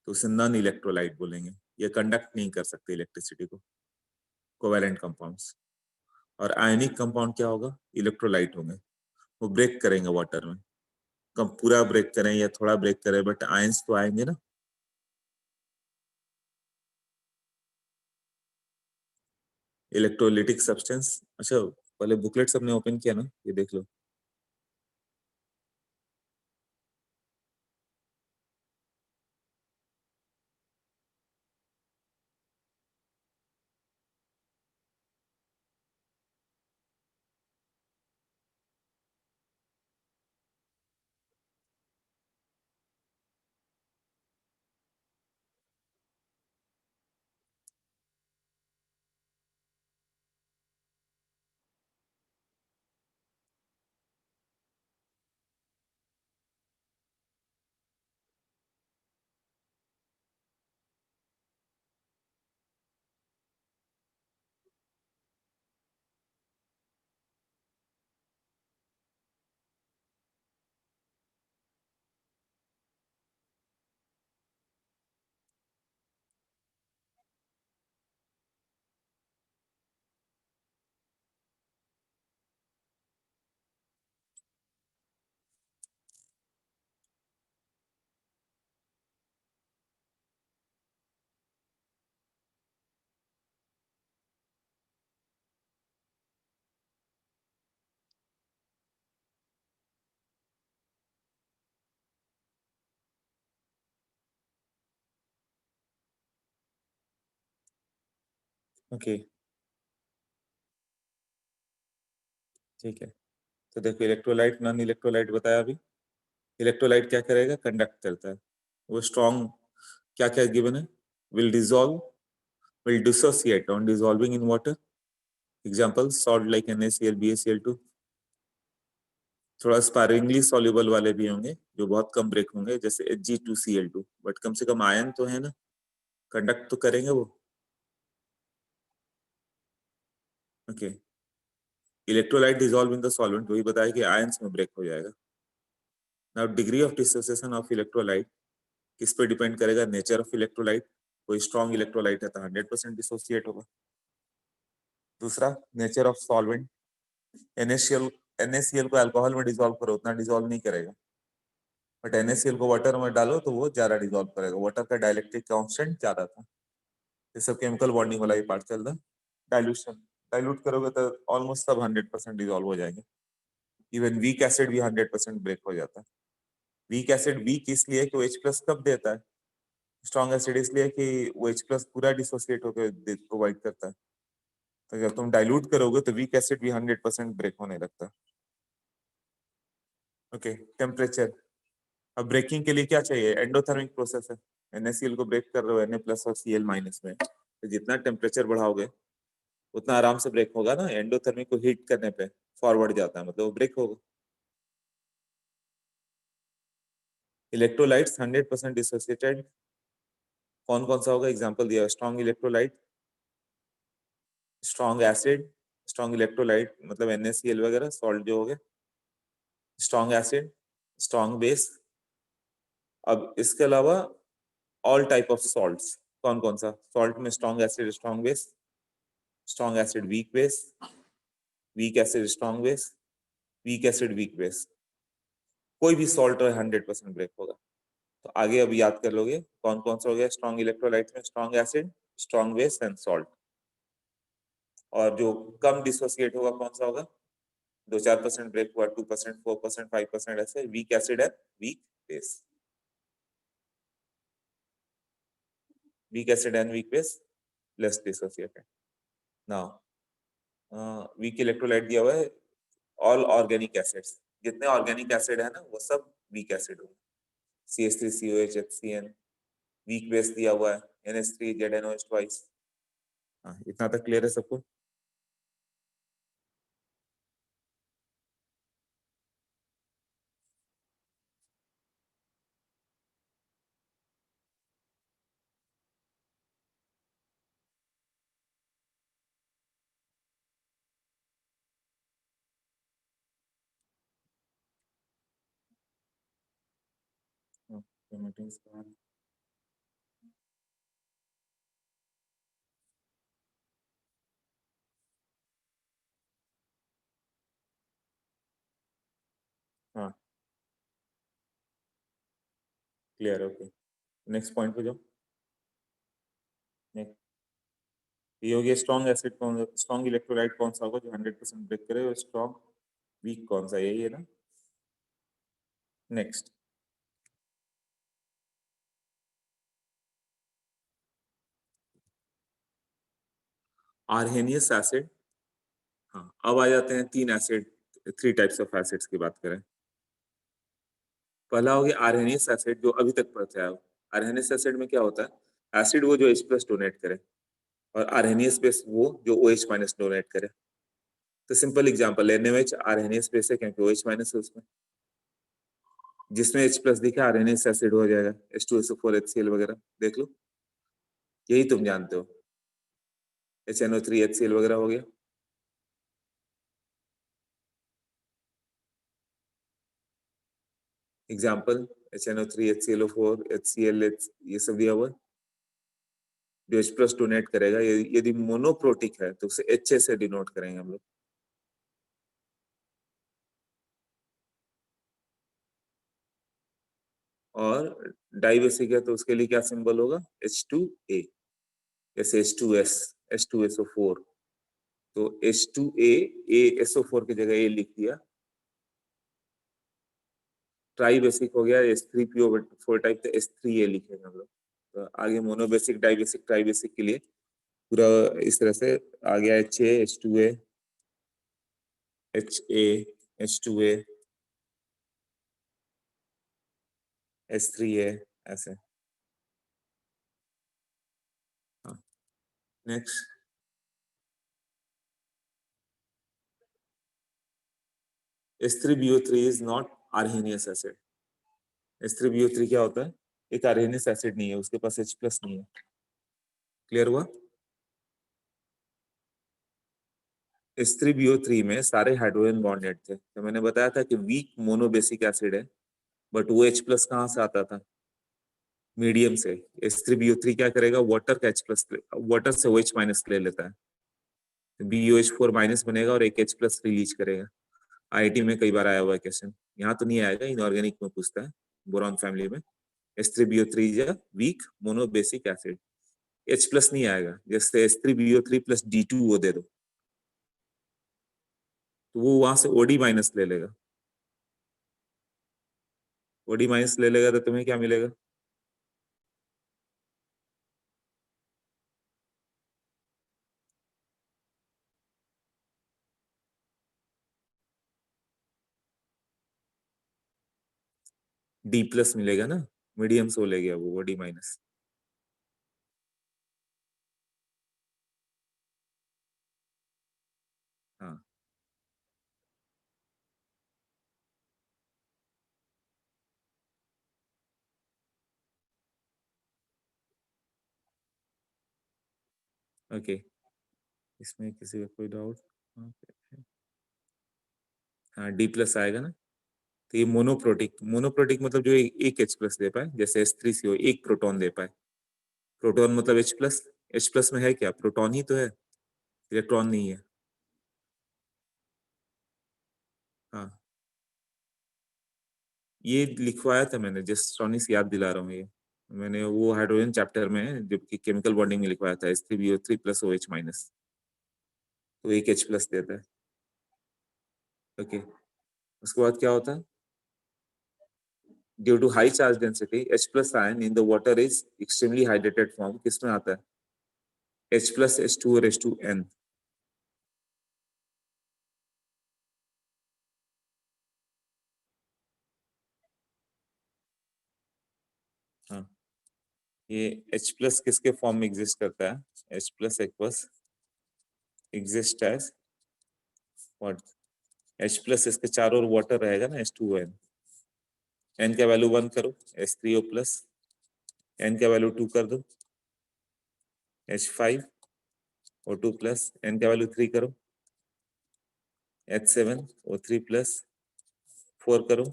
तो उसे नॉन इलेक्ट्रोलाइट बोलेंगे। ये कंडक्ट नहीं कर सकते इलेक्ट्रिसिटी को, कोवैलेंट कंपाउंड्स। और आयनिक कंपाउंड क्या होगा? इलेक्ट्रोलाइट होंगे, वो ब्रेक करेंगे वाटर में। कम पूरा ब्रेक करें या थोड़ा ब्रेक करें, बट आयंस तो आएंगे ना। Electrolytic substance. अच्छा पहले बुकलेट सबने ओपन किया ना, ये देख लो। ओके ठीक है, तो देखो इलेक्ट्रोलाइट नॉन इलेक्ट्रोलाइट बताया अभी। इलेक्ट्रोलाइट क्या करेगा, कंडक्ट करता है। वो स्ट्रॉन्ग क्या क्या गिवन है, will dissolve, will dissociate on dissolving in water. Example, salt like NaCl, BaCl2. थोड़ा स्पारिंगली सॉल्युबल वाले भी होंगे जो बहुत कम ब्रेक होंगे, जैसे Hg2Cl2, बट कम से कम आयन तो है ना, कंडक्ट तो करेंगे वो। Okay, electrolyte dissolve in the solvent, वही बताया कि आयंस में ब्रेक हो जाएगा। Now degree of dissociation of electrolyte किस पे डिपेंड करेगा, नेचर ऑफ इलेक्ट्रोलाइट। कोई स्ट्रॉन्ग इलेक्ट्रोलाइट है तो 100% डिसोसिएट होगा। दूसरा, nature of solvent. NaCl NaCl को अल्कोहल में डिसॉल्व करो उतना डिसॉल्व नहीं करेगा, बट NaCl को वाटर में डालो तो वो ज्यादा डिसॉल्व करेगा। वाटर का डाइलेक्ट्रिक कांस्टेंट ज्यादा था। ये सब केमिकल बॉन्डिंग वाला ही पार्ट चल रहा है। डाइल्यूशन, डाइल्यूट करोगे तो ऑलमोस्ट सब 100% डिसॉल्व हो जाएंगे। इवन वीक एसिड भी 100% ब्रेक हो जाता है। वीक एसिड वीक इसलिए कि वो H+ कब देता है, स्ट्रॉन्ग एसिड इसलिए कि वो H+ पूरा डिसोसिएट होकर प्रोवाइड करता है। तो जब तुम डाइल्यूट करोगे तो वीक एसिड भी 100% ब्रेक होने लगता है। Okay, temperature. अब ब्रेकिंग के लिए क्या चाहिए, एंडोथर्मिक प्रोसेस है। NaCl को ब्रेक कर रहे हो Na+ और Cl- में, तो जितना टेम्परेचर बढ़ाओगे उतना आराम से ब्रेक होगा ना। एंडोथर्मिक को हीट करने पे फॉरवर्ड जाता है, मतलब वो ब्रेक होगा। इलेक्ट्रोलाइट्स 100% डिसोसिएटेड, कौन कौन सा होगा, एग्जांपल दिया, strong electrolyte, strong acid, strong electrolyte मतलब NaCl वगैरह सॉल्ट जो हो गए, स्ट्रॉन्ग एसिड, स्ट्रॉन्ग बेस। अब इसके अलावा ऑल टाइप ऑफ सॉल्ट्स, कौन कौन सा सॉल्ट में strong acid strong base, strong acid weak base, weak acid strong base, weak acid weak base. कोई भी सॉल्ट 100% ब्रेक होगा। तो आगे अब याद कर लोगे कौन कौन सा हो गया स्ट्रॉन्ग इलेक्ट्रोलाइट में, strong acid, strong base and salt. और जो कम डिसोसिएट होगा कौन सा होगा, 2-4% ब्रेक हुआ, 2%, 4%, 5%, ऐसे weak acid and weak base. Weak acid and weak base less dissociated. Now weak electrolyte दिया हुआ है, ऑल ऑर्गेनिक एसिड्स, जितने ऑर्गेनिक एसिड है ना वो सब वीक एसिड होंगे। CH3COH HCN। वीक बेस दिया हुआ है NH3ZNOH ट्वाइस। इतना तक क्लियर है सबको। हाँ क्लियर, ओके नेक्स्ट पॉइंट पे जाओ। नेक्स्ट ये हो गया स्ट्रॉन्ग एसिड कौन, स्ट्रॉन्ग इलेक्ट्रोलाइट कौन सा होगा जो 100% ब्रेक करे, और स्ट्रॉन्ग वीक कौन सा, यही है ना। Next, Arrhenius acid. हाँ अब आ जाते हैं तीन एसिड, 3 टाइप्स ऑफ एसिड्स की बात करें। पहला हो गया आर्हेनियस एसिड, जो अभी तक पढ़ते आए हो। आर्हेनियस एसिड में क्या होता है, एसिड वो जो H+ डोनेट करे, और आर्हेनियस बेस वो जो OH- डोनेट करे। तो simple example NaOH Arrhenius base है क्योंकि OH- है उसमें। जिसमें H+ दिखा आर्हेनियस एसिड हो जाएगा, H2SO4 HCl वगैरह देख लो, यही तुम जानते हो। HNO3 HCl वगैरह हो गया। एग्जाम्पल HNO3 HClO4 HCl ये सब दिया हुआ है। जो H+ डोनेट करेगा, यदि मोनोप्रोटिक है तो उसे HA से डिनोट करेंगे हम लोग। और डाइबेसिक है तो उसके लिए क्या सिंबल होगा, H2A। जैसे H2S H2SO4, तो H2A SO4 की जगह A लिख दिया। ट्राइबेसिक हो गया H3PO4 टाइप, तो H3A लिखेंगे हम लोग। तो आगे मोनोबेसिक डाइबेसिक ट्राइबेसिक के लिए पूरा इस तरह से आ गया HA H2A HA H2A S3A ऐसे। हाँ, next H3BO3 is not Arrhenius acid. H3BO3 क्या होता है? एक आर्हेनियस एसिड नहीं है, उसके पास H प्लस नहीं है। क्लियर हुआ? H3BO3 में सारे हाइड्रोजन बॉन्डेड थे, तो मैंने बताया था कि वीक मोनोबेसिक एसिड है, बट वो H प्लस कहाँ से आता था? मीडियम से। H3BO3 क्या करेगा? वाटर का H प्लस, वाटर से OH माइनस ले लेता है, BOH4 माइनस बनेगा और एक H प्लस रिलीज करेगा। IIT में कई बार आया हुआ है क्वेश्चन, यहाँ तो नहीं आएगा, इनऑर्गेनिक में पूछता है, बोरॉन फैमिली में। H3BO3 is a weak monobasic acid, H plus नहीं आएगा। जैसे H3BO3 प्लस D2 वो दे दो, तो वो वहां से OD माइनस ले लेगा। OD माइनस ले लेगा तो तुम्हें क्या मिलेगा? D प्लस मिलेगा ना, मीडियम से ले गया वो OD माइनस। हाँ, ओके। इसमें किसी का कोई डाउट? हाँ, D प्लस आएगा ना, तो ये मोनोप्रोटिक, मोनोप्रोटिक मतलब जो एक H प्लस दे पाए, जैसे H3CO एक प्रोटॉन दे पाए। प्रोटॉन मतलब H प्लस, H प्लस में है क्या? प्रोटॉन ही तो है, इलेक्ट्रॉन नहीं है। हाँ, ये लिखवाया था मैंने, जस्ट सोनी से याद दिला रहा हूँ ये। मैंने वो हाइड्रोजन चैप्टर में, जबकि केमिकल बॉन्डिंग में लिखवाया था H3BO3 प्लस OH माइनस, तो एक H प्लस देता है। ओके, उसके बाद क्या होता है? Due to high charge density H plus ion in the water is extremely hydrated form, किसमें आता है? H प्लस H2 और H2N। हाँ, ये H प्लस किसके फॉर्म में एग्जिस्ट करता है? H plus aqueous exist as what? H plus इसके चारों ओर वाटर रहेगा ना, H2O N। N का वैल्यू 1 करो, H3O प्लस। N का वैल्यू 2 कर दो, H5O2 प्लस। N का वैल्यू 3 करो, H7O3 प्लस। 4 करो,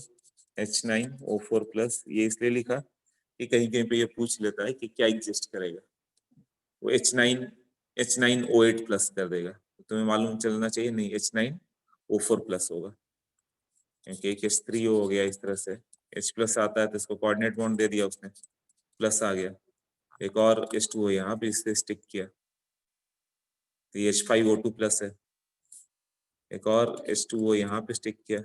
H9O4 प्लस। ये इसलिए लिखा कि कहीं कहीं पे ये पूछ लेता है कि क्या एग्जिस्ट करेगा, वो H9O8 प्लस कर देगा, तो तुम्हें मालूम चलना चाहिए नहीं, H9O4 प्लस होगा, क्योंकि एक H3O हो गया इस तरह से। H प्लस आता है तो इसको कोऑर्डिनेट बॉन्ड दे दिया उसने, प्लस आ गया। एक और H2O यहाँ पे इससे स्टिक किया, तो ये H5O2 प्लस है। एक और H2O यहाँ पे स्टिक किया,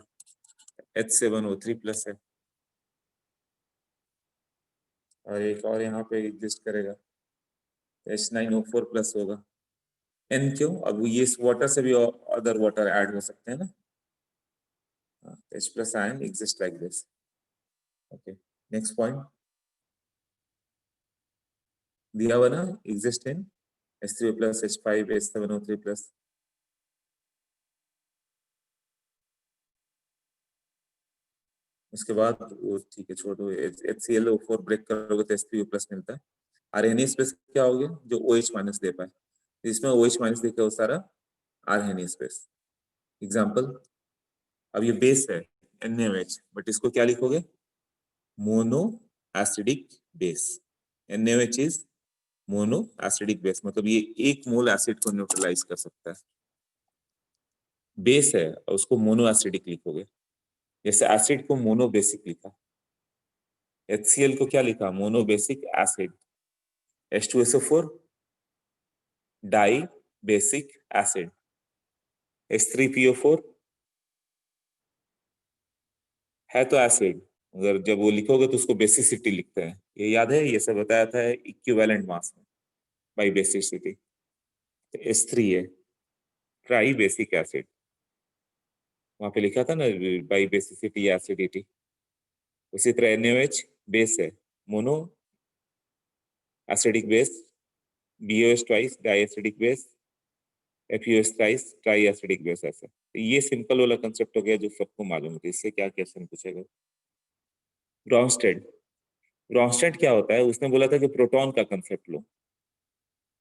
H7O3 प्लस है। और एक और यहाँ पे एग्जिस्ट करेगा, H9O4 प्लस होगा। N क्यों? अब ये इस वाटर से भी अदर वाटर ऐड हो सकते हैं ना। H plus ion exist like this. Okay, next point दिया हुआ ना, exist in H3O plus H5 H7O3 plus. उसके बाद वो ठीक है, छोड़ो, HClO4 ब्रेक करोगे तो H3O प्लस मिलता है। आरएनए स्पेस क्या हो गया? जो OH माइनस दे पाए, इसमें OH माइनस देके वो सारा आरएनए स्पेस। एग्जाम्पल, अब ये बेस है NaOH, बट इसको क्या लिखोगे? Mono acidic base. NaOH is mono acidic base, मतलब ये एक मोल एसिड को न्यूट्रलाइज कर सकता है। बेस है और उसको मोनो एसिडिक लिखोगे, जैसे एसिड को मोनो बेसिक लिखा। HCl को क्या लिखा? Mono basic acid. H2SO4 di basic acid. H3PO4 है तो एसिड, अगर जब वो लिखोगे तो उसको बेसिसिटी लिखते हैं, ये याद है, ये सब बताया था इक्विवेलेंट मास में बाई बेसिसिटी। H3 है, ट्राई बेसिक एसिड, वहां पे लिखा था ना बाई बेसिसिटी एसिडिटी। उसी तरह NaOH बेस है, mono acidic base, BOH twice di acidic base, FeOH twice tri acidic base. ऐसा तो ये सिंपल वाला कंसेप्ट हो गया जो सबको मालूम है। इससे क्या क्वेश्चन पूछेगा? ब्रॉन्स्टेड, ब्रॉन्स्टेड क्या होता है? उसने बोला था कि प्रोटॉन का कंसेप्ट लो।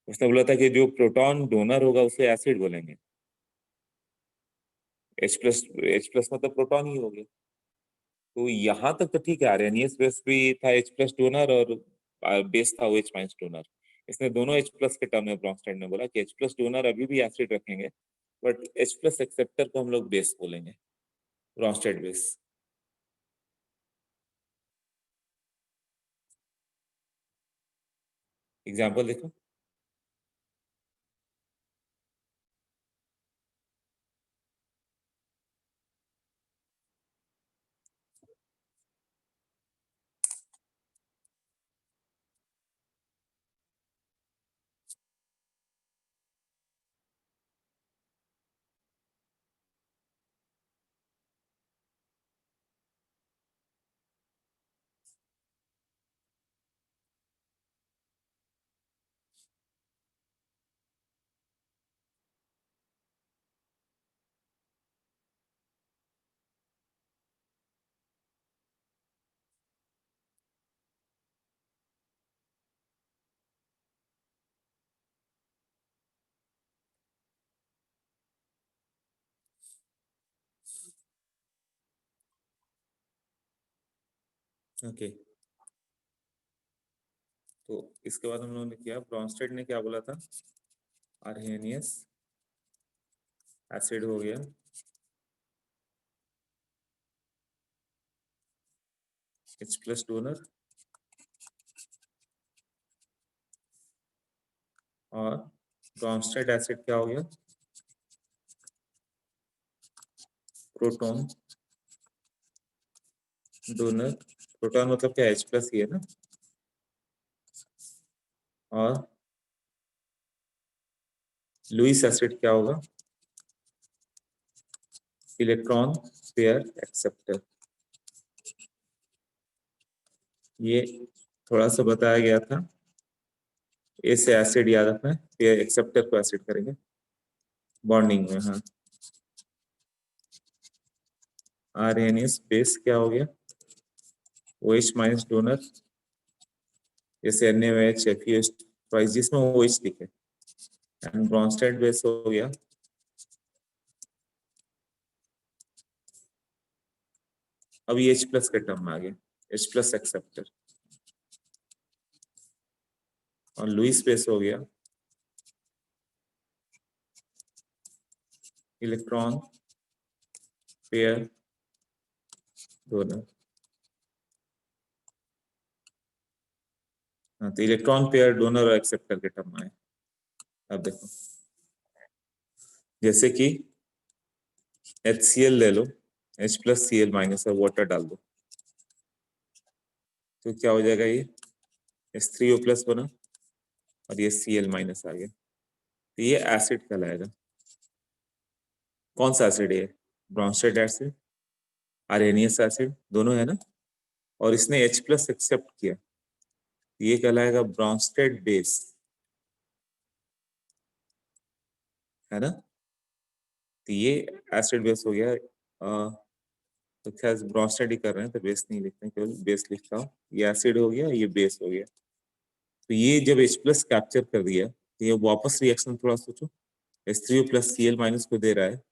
उसने बोला था कि जो प्रोटॉन डोनर होगा उसे एसिड बोलेंगे। H प्लस मतलब प्रोटॉन ही हो गया। तो यहाँ तक तो ठीक है, आर्यनियस बेस भी था H+ डोनर और बेस था OH- डोनर। इसने दोनों H+ के टर्म में ब्रॉन्स्टेड ने बोला कि H+ डोनर अभी भी एसिड रखेंगे, बट H+ एक्सेप्टर को हम लोग बेस बोलेंगे, ब्रॉन्स्टेड बेस। एग्जाम्पल देखो, ओके। तो इसके बाद हम लोगों ने किया, ब्रॉन्स्टेड ने क्या बोला था? आर्हेनियस एसिड हो गया, H+ डोनर, और ब्रॉन्स्टेड एसिड क्या हो गया? Proton donor. प्रोटॉन मतलब क्या? H+ ही है ना। और लुईस एसिड क्या होगा? Electron pair acceptor. ये थोड़ा सा बताया गया था, ए से एसिड याद रखना है, पेयर एक्सेप्टर को एसिड करेंगे बॉन्डिंग में। हाँ, आर्हेनियस बेस क्या हो गया? OH- डोनर, जैसे NaOH FeOH ट्वाइस जिसमें OH लिखे, एंड ब्रॉन्स्टेड बेस हो गया अभी H+ के टर्म में आ गया, H+ एक्सेप्टर। और लुईस बेस हो गया इलेक्ट्रॉन पेयर डोनर। हाँ, तो इलेक्ट्रॉन पेयर डोनर और एक्सेप्टर के टर्म में आए। अब देखो, जैसे कि HCl ले लो, H+Cl- और वाटर डाल दो, तो क्या हो जाएगा? ये H3O+ बना और ये Cl- आ गया, तो ये एसिड कहलाएगा। कौन सा एसिड है? ब्रॉन्स्टेड एसिड, आर्हेनियस एसिड, दोनों है ना। और इसने H+ एक्सेप्ट किया, ये कहलाएगा ब्रॉन्स्टेड बेस, है ना। तो ये एसिड बेस हो गया। तो खैर ब्रॉन्स्टेड ही कर रहे हैं तो बेस नहीं लिखते हैं, केवल बेस लिखता हूँ। ये एसिड हो गया, ये बेस हो गया। तो ये जब H+ कैप्चर कर दिया तो ये वापस रिएक्शन थोड़ा सोचो, H3O+Cl- को दे रहा है,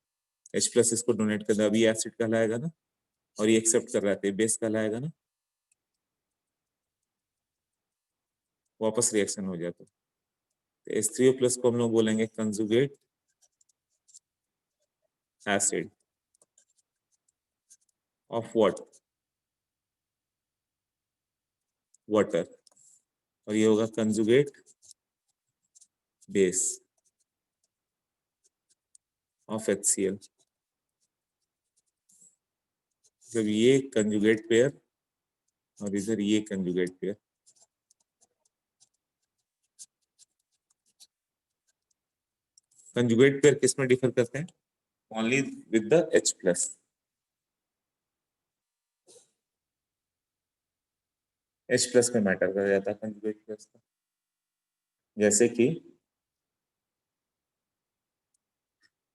H+ इसको डोनेट कर दिया, अभी एसिड कहलाएगा ना, और ये एक्सेप्ट कर रहा है तो बेस कहलाएगा ना। वापस रिएक्शन हो जाता तो H3O+ को हम लोग बोलेंगे conjugate acid of what? Water. और ये होगा कंजुगेट बेस ऑफ HCl। जब ये कंजुगेट पेयर और इधर ये कंजुगेट पेयर, कंजुगेट पेयर किस में डिफर करते हैं? Only with the H plus. H plus में मैटर कर जाता है कंजुगेट पेयर का। जैसे कि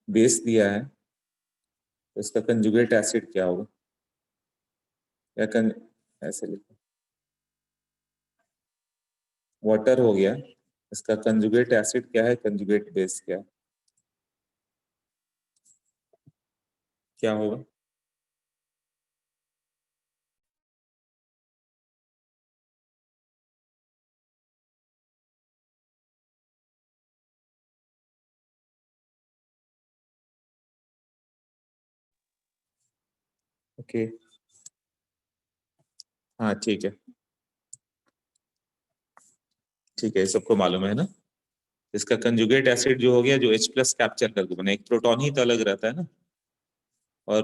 बेस दिया है तो इसका कंजुगेट एसिड क्या होगा, या ऐसे लिखो, वाटर हो गया, इसका कंजुगेट एसिड क्या है, कंजुगेट बेस क्या है, क्या होगा? ओके हाँ ठीक है, ठीक है, सबको मालूम है ना। इसका कंजुगेट एसिड जो हो गया, जो H प्लस कैप्चर कर दो, एक प्रोटॉन ही तो अलग रहता है ना। और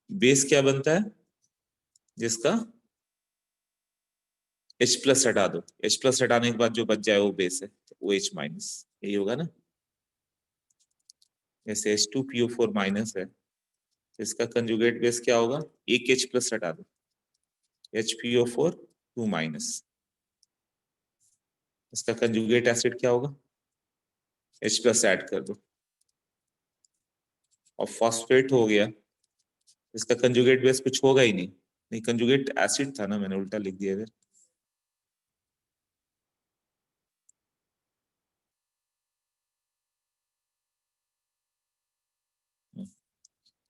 बेस क्या बनता है जिसका H प्लस हटा दो, H प्लस हटाने के बाद जो बच जाए वो बेस है, तो OH माइनस, यही होगा ना। जैसे H2PO4 माइनस है, इसका कंजुगेट बेस क्या होगा, एक H प्लस हटा दो, HPO4 2 माइनस, इसका कंजुगेट एसिड क्या होगा, H प्लस ऐड कर दो। और फॉस्फेट हो गया, इसका कंजुगेट बेस कुछ होगा ही नहीं, नहीं कंजुगेट एसिड था ना, मैंने उल्टा लिख दिया इधर।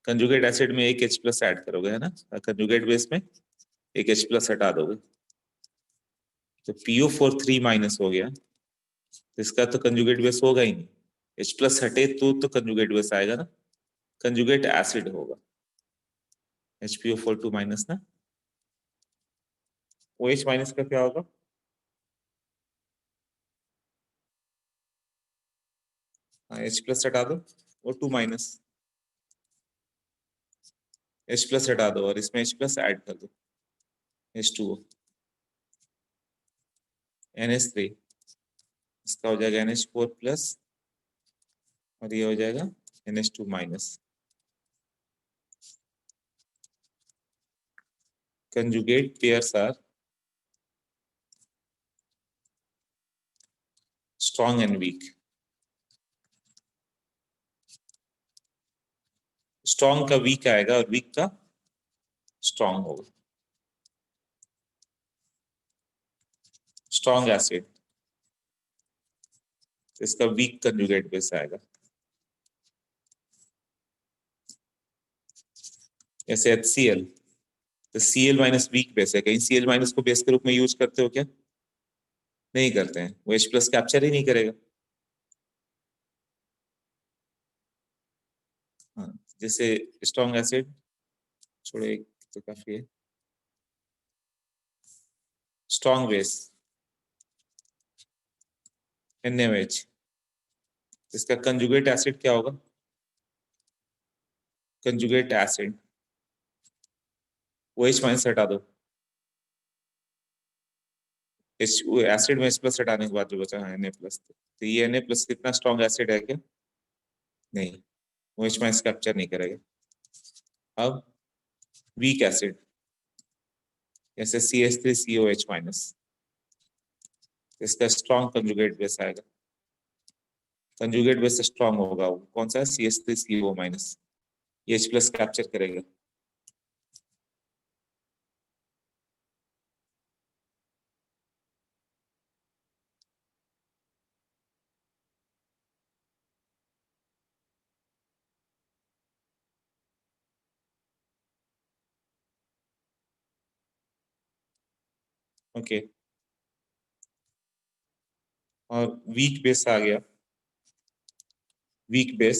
कंजुगेट एसिड में एक H प्लस ऐड करोगे, है ना, कंजुगेट बेस में एक H प्लस हटा दोगे, तो PO4 3 माइनस हो गया, इसका तो कंजुगेट बेस होगा ही नहीं, H प्लस हटे तो कंजुगेट बेस आएगा ना, कंजुगेट एसिड होगा HPO4 2 माइनस ना। OH माइनस का क्या होगा, हाँ H प्लस हटा दो, वो 2 माइनस, H प्लस हटा दो और इसमें H प्लस ऐड कर दो, H2O, NH3, इसका हो जाएगा NH4 प्लस, और ये हो जाएगा NH2 minus. Conjugate pairs are strong and weak. Strong का वीक आएगा और वीक का स्ट्रॉन्ग होगा। स्ट्रॉन्ग एसिड, इसका वीक कंजुगेट बेस आएगा। जैसे HCl, तो Cl माइनस वीक बेस है, कहीं Cl माइनस को बेस के रूप में यूज करते हो क्या? नहीं करते हैं, वो H प्लस कैप्चर ही नहीं करेगा। हाँ, जैसे स्ट्रॉन्ग एसिड छोड़े तो काफी है। स्ट्रॉन्ग बेस NaOH, इसका कंजुगेट एसिड क्या होगा, कंजुगेट एसिड OH माइनस हटा दो, एसिड में H प्लस हटाने के बाद जो बचा है Na प्लस, तो ये Na प्लस कितना स्ट्रॉन्ग एसिड है क्या? नहीं, OH माइनस कैप्चर नहीं करेगा। अब वीक एसिड जैसे CH3COH माइनस, इसका स्ट्रॉन्ग कंजुगेट बेस आएगा, कंजुगेट बेस स्ट्रॉन्ग होगा, वो कौन सा है, CH3CO माइनस, ये H प्लस कैप्चर करेगा। ओके, और वीक बेस आ गया, वीक बेस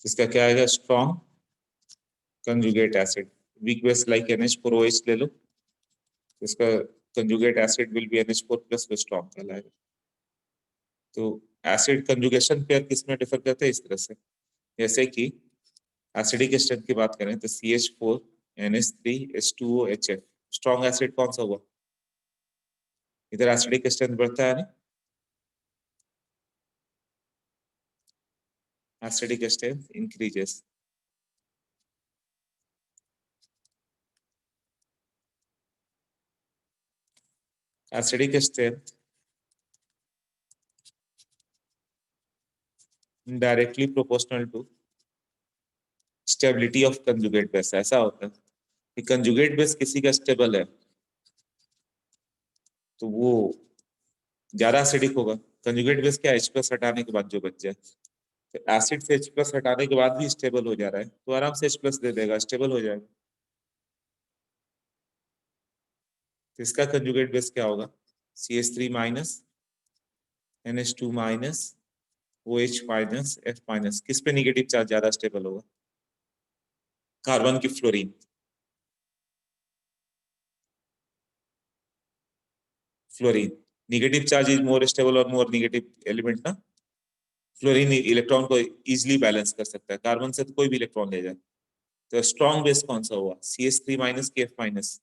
इसका क्या आएगा, strong conjugate acid, weak base like NH4OH ले लो, इसका conjugate acid will be NH4 plus, वो स्ट्रॉन्ग कहलाएगा। तो एसिड कंजुगेशन पेयर किस में डिफर करते हैं, इस तरह से, जैसे कि एसिडिक स्ट्रेंथ की बात करें तो CH4 NH3 H2O HF, strong acid कौन सा हुआ, इधर एसिडिक स्ट्रेंथ बढ़ता है ना, acidic strength increases. Acidic strength directly proportional to stability of conjugate base. ऐसा होता है कि conjugate base किसी का stable है तो वो ज्यादा एसिडिक होगा। कंजुगेट बेस क्या, H प्लस हटाने के बाद जो बच जाए, तो एसिड से H प्लस हटाने के बाद भी स्टेबल हो जा रहा है तो आराम से H प्लस दे देगा, स्टेबल हो जाएगा। तो इसका कंजुगेट बेस क्या होगा, CH3 minus NH2 minus OH minus F minus. किस पे निगेटिव चार्ज ज्यादा स्टेबल होगा, कार्बन की fluorine. Fluorine negative charge is more stable और मोर निगेटिव एलिमेंट ना। फ्लोरीन इलेक्ट्रॉन को इजीली बैलेंस कर सकता है, कार्बन से तो कोई भी इलेक्ट्रॉन ले जाए। तो स्ट्रॉन्ग बेस कौन सा हुआ, CH3 माइनस की F माइनस।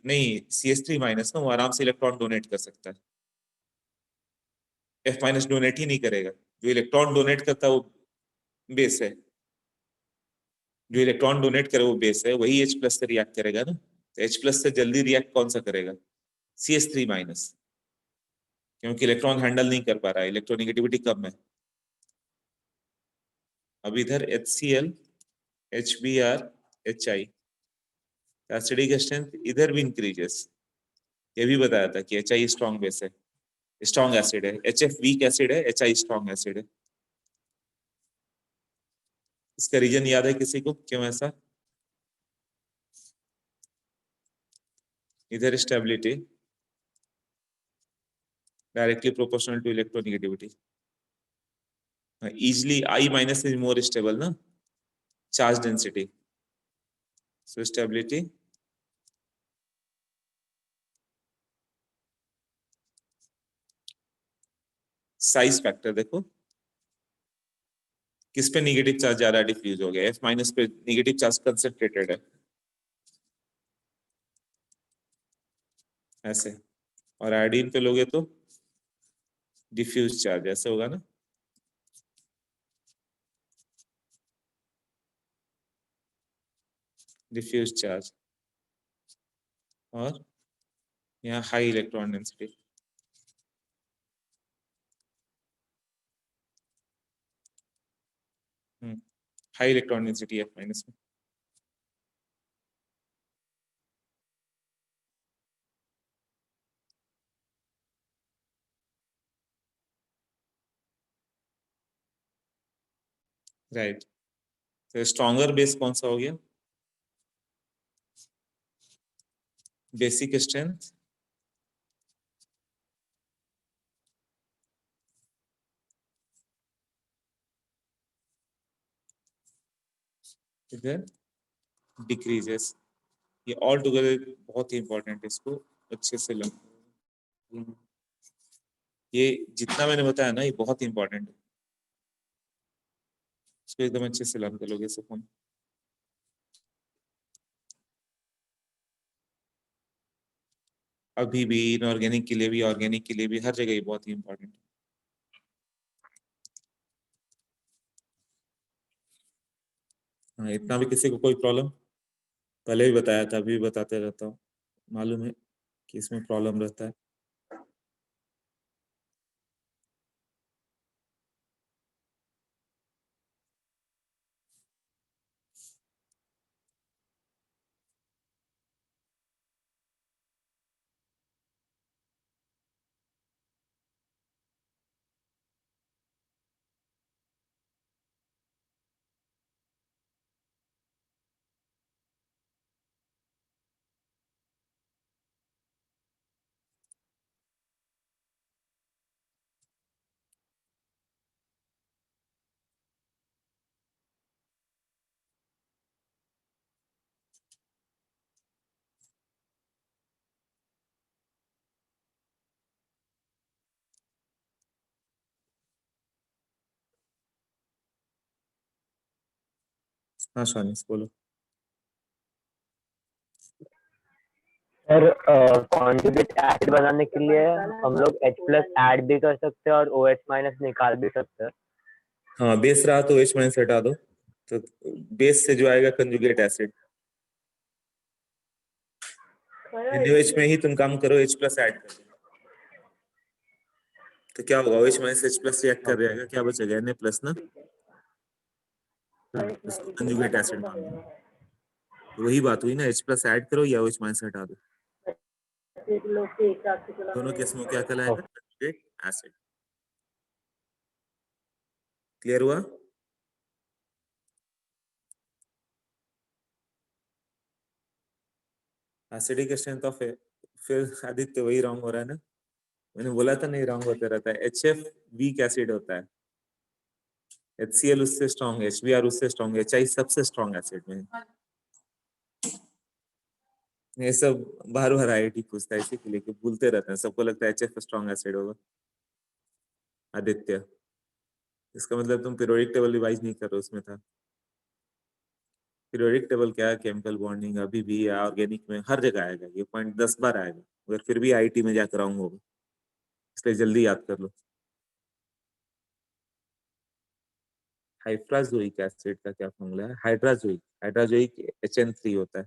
नहीं, CH3 माइनस ना वो आराम से इलेक्ट्रॉन डोनेट कर सकता है, F माइनस डोनेट ही नहीं करेगा। जो इलेक्ट्रॉन डोनेट करता है वो बेस है, जो इलेक्ट्रॉन डोनेट करे वो बेस है, वही H प्लस से रिएक्ट करेगा ना। तो H प्लस से जल्दी रिएक्ट कौन सा करेगा, CH3 माइनस, क्योंकि इलेक्ट्रॉन हैंडल नहीं कर पा रहा है, इलेक्ट्रोनिगेटिविटी कम है। अब इधर HCl HBr HI, acidic strength इधर भी इंक्रीजेस। ये भी बताया था कि HI स्ट्रॉन्ग बेस है, स्ट्रॉन्ग एसिड है, HF वीक एसिड है, HI स्ट्रॉन्ग एसिड है। इसका रीजन याद है किसी को, क्यों ऐसा। इधर stability directly proportional to electronegativity. easily I minus is more stable ना, charge density, so stability size factor देखो किस पे निगेटिव चार्ज ज्यादा डिफ्यूज हो गया, F माइनस पे निगेटिव चार्ज कंसंट्रेटेड है ऐसे, और आयोडीन पे लोगे तो डिफ्यूज चार्ज ऐसे होगा ना। डिफ्यूज चार्ज और यहाँ high electron density. High electron density F minus में। राइट, तो स्ट्रॉन्गर बेस कौन सा हो गया, बेसिक स्ट्रेंथ इधर डिक्रीजेस। ये ऑल टुगेदर बहुत ही इंपॉर्टेंट है, इसको अच्छे से लग, ये जितना मैंने बताया ना ये बहुत इंपॉर्टेंट है, इसको एकदम अच्छे से लर्न कर लोगे इसे फोन। अभी भी इनऑर्गेनिक के लिए भी, ऑर्गेनिक के लिए भी, हर जगह ये बहुत ही इंपॉर्टेंट है। हाँ, इतना भी किसी को कोई प्रॉब्लम, पहले भी बताया था अभी भी बताते रहता हूँ, मालूम है कि इसमें प्रॉब्लम रहता है। हाँ शानिस बोलो। सर कॉन्जुगेट एसिड बनाने के लिए हम लोग H प्लस ऐड भी कर सकते हैं और OH माइनस निकाल भी सकते हैं। हाँ, बेस रहा तो H माइनस हटा दो, तो बेस से जो आएगा कंजुगेट एसिड, NaOH में ही तुम काम करो, H प्लस ऐड कर दो, तो क्या होगा, OH minus H plus react कर जाएगा, क्या बचेगा, Na प्लस ना, इसको कंजुगेट एसिड मान लो। तो वही बात हुई ना, H प्लस ऐड करो या OH माइनस हटा दो, दोनों केस में क्या कहलाएगा, कंजुगेट एसिड। क्लियर हुआ? एसिडिक स्ट्रेंथ ऑफ, फिर आदित्य वही रॉन्ग हो रहा है ना, मैंने बोला था नहीं रॉन्ग होते रहता है। HF वीक एसिड होता है, HCl उससे स्ट्रॉन्ग है, HBr उससे स्ट्रॉन्ग है, HI सबसे स्ट्रॉन्ग एसिड में। ये सब बार बार IIT पूछता है, इसी के लिए कि भूलते रहते हैं, सबको लगता है HF स्ट्रॉन्ग एसिड होगा। आदित्य, इसका मतलब तुम पीरियोडिक टेबल रिवाइज नहीं कर रहे हो, उसमें था पीरियोडिक टेबल क्या है, केमिकल बॉन्डिंग अभी भी है, ऑर्गेनिक में हर जगह आएगा, ये पॉइंट 10 बार आएगा, मगर फिर भी IIT में जाकर रॉन्ग होगा, इसलिए जल्दी याद कर लो। हाइड्राजोइक एसिड का क्या फॉर्मूला है, हाइड्राजोइक, हाइड्राजोइक HN3 होता है,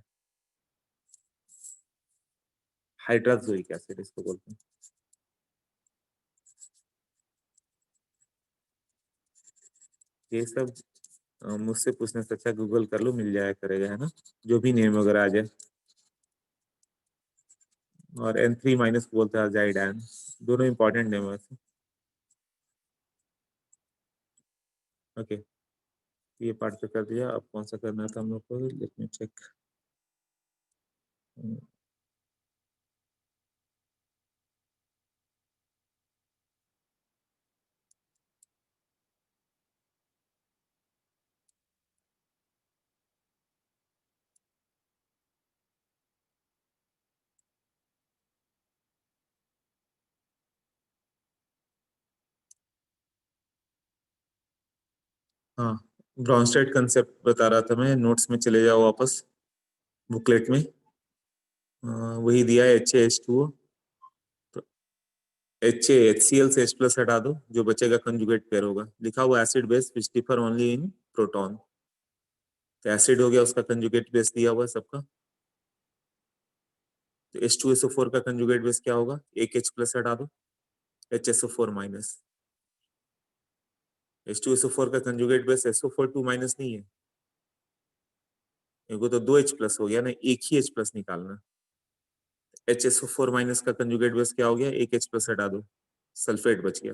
हाइड्राजोइक एसिड इसको बोलते हैं। ये सब मुझसे पूछने से अच्छा गूगल कर लो, मिल जाया करेगा, है ना, जो भी नेम वगैरह आ जाए। और N3 माइनस बोलते हैं अजाइडान, दोनों इंपॉर्टेंट नेम है वैसे। ओके, ये पार्ट तो कर दिया, अब कौन सा करना था हम लोग को, लेट मी चेक। हाँ, ब्रॉन्स्टेड कंसेप्ट बता रहा था मैं, नोट्स में चले जाओ वापस, बुकलेट में वही दिया है, HAH2O, तो HCl से H प्लस हटा दो, जो बचेगा कंजुगेट पेयर होगा, लिखा हुआ acid base which differ only in proton, तो एसिड हो गया, उसका कंजुगेट बेस दिया हुआ है सबका, तो H2SO4 का कंजुगेट बेस क्या होगा, एक H प्लस हटा दो, HSO4 माइनस, H2SO4 का कंजुगेट बेस SO4 2 माइनस नहीं है, इनको तो 2 H प्लस हो गया ना, एक ही H प्लस निकालना, HSO4 माइनस का कंजुगेट बेस क्या हो गया, एक H प्लस हटा दो, सल्फेट बच गया।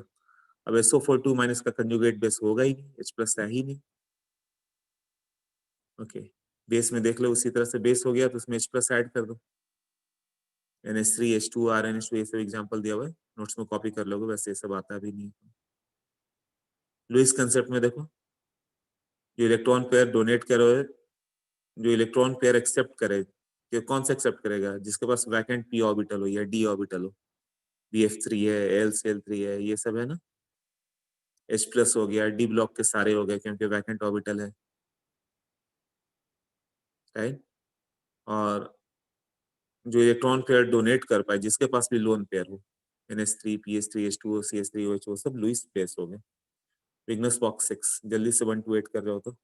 अब SO4 2 माइनस का कंजुगेट बेस होगा ही नहीं, H प्लस है ही नहीं। ओके, बेस में देख लो, उसी तरह से बेस हो गया तो उसमें H प्लस ऐड कर दो, NH3 H2 RNH2 ये सब एग्जांपल दिया हुआ है, नोट्स में कॉपी कर लोगे, वैसे ये सब आता भी नहीं। लुईस कंसेप्ट में देखो, जो इलेक्ट्रॉन पेयर डोनेट करे, जो इलेक्ट्रॉन पेयर एक्सेप्ट करे, कि कौन सा एक्सेप्ट करेगा, जिसके पास वैकेंट p ऑर्बिटल हो या d ऑर्बिटल हो, BF3 है, AlCl3 है, ये सब है ना, H प्लस हो गया, D ब्लॉक के सारे हो गए क्योंकि वैकेंट ऑर्बिटल है, राइट। और जो इलेक्ट्रॉन पेयर डोनेट कर पाए, जिसके पास भी लोन पेयर हो, NH3 PH3 H2O CH3 OH, सब लुईस पेयर्स हो गए। विग्नस बॉक्स 6 जल्दी से 1 to 8 कर रहे हो तो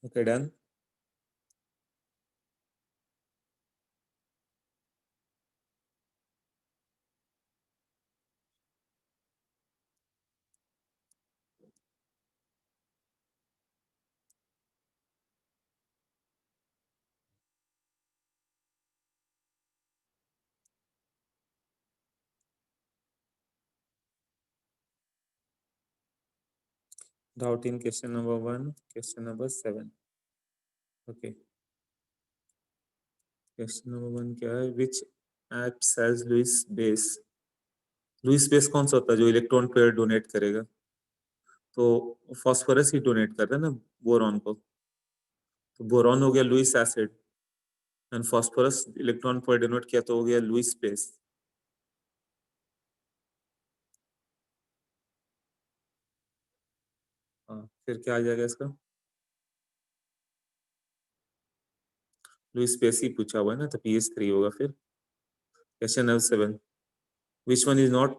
Okay, done. Doubt in question number 1, question number 7. Okay. Question number 1 क्या है? Which acts as Lewis base? Lewis base कौन सा होता है जो इलेक्ट्रॉन पेयर डोनेट करेगा? तो फास्फोरस ही डोनेट करता है ना बोरॉन को। तो बोरॉन हो गया Lewis acid and phosphorus electron pair donate किया तो हो गया लुईस बेस। हाँ, फिर क्या आ जाएगा इसका? लुईस बेस ही पूछा हुआ है ना, तो pH3 होगा। फिर question number 7, which one is not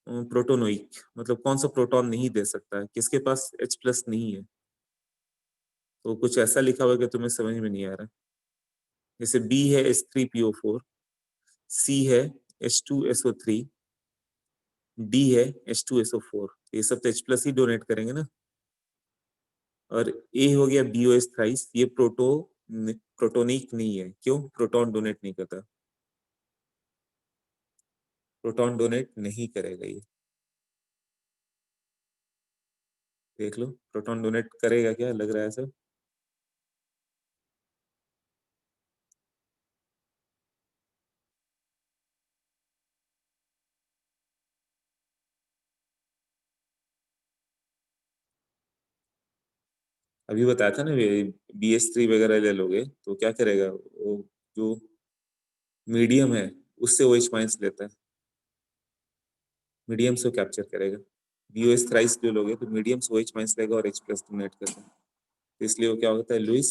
protonic, मतलब कौन सा प्रोटॉन नहीं दे सकता है, किसके पास H+ नहीं है? तो कुछ ऐसा लिखा हुआ है कि तुम्हें समझ में नहीं आ रहा। जैसे B है H3PO4, C है H2SO3, D है H2SO4, ये सब तो H+ ही डोनेट करेंगे ना। और A हो गया BOH थ्राइस, ये प्रोटोनिक नहीं है। क्यों? प्रोटॉन डोनेट नहीं करता, प्रोटॉन डोनेट नहीं करेगा ये। देख लो प्रोटॉन डोनेट करेगा क्या, लग रहा है सर? अभी बताया था ना, BH3 वगैरह ले लोगे तो क्या करेगा वो, जो मीडियम है उससे OH माइनस लेता है, मीडियम से कैप्चर करेगा। BOH थ्राइस जो लोगे तो मीडियम से OH माइनस लेगा और H+ डोनेट करता है, तो इसलिए वो क्या होता है? Lewis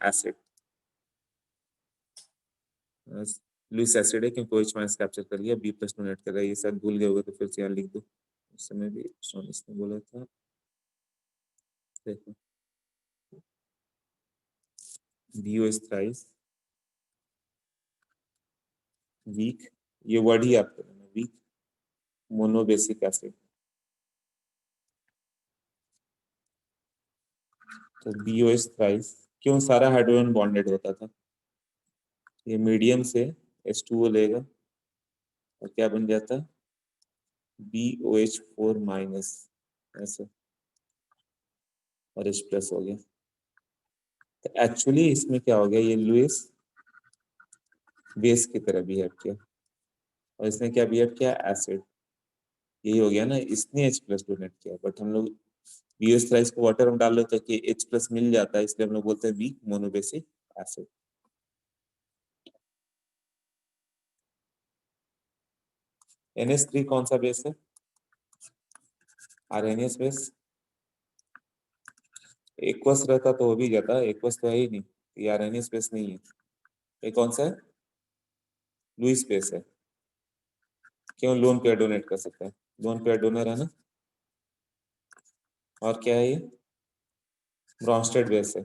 acid. लुईस एसिड है क्योंकि OH माइनस कैप्चर कर लिया, B+ डोनेट कर रहा है। ये शायद भूल गए होगे तो फिर से यहाँ लिख दो, उस समय भी सोनिस ने बोला था। देखो BOH थ्राइस वीक, ये वर्ड ही आपको वीक मोनोबेसिक एसिड। तो BOH थ्राइस क्यों सारा हाइड्रोजन बॉन्डेड होता था? ये मीडियम से H2O लेगा और क्या बन जाता? BOH4 माइनस ऐसे, और H+ हो गया। तो एक्चुअली इसमें क्या हो गया, ये लुईस बेस की तरह बिहेव किया और इसने क्या बिहेव किया? एसिड। यही हो गया ना, इसने H+ डोनेट किया, बट हम लोग BOH थ्राइस को वाटर में डाल लेते हैं कि H+ मिल जाता है, इसलिए हम लोग बोलते हैं वीक मोनोबेसिक एसिड। NH3 कौन सा बेस है? RNase base. एक्वस रहता तो वो भी जाता, एक्वस तो है ही नहीं, ये RNase बेस नहीं है। ये कौन सा है? लुईस बेस है। क्यों? लोन पेयर डोनेट कर सकता है, लोन पेयर डोनर है ना। और क्या है ये? ब्रॉन्स्टेड बेस है।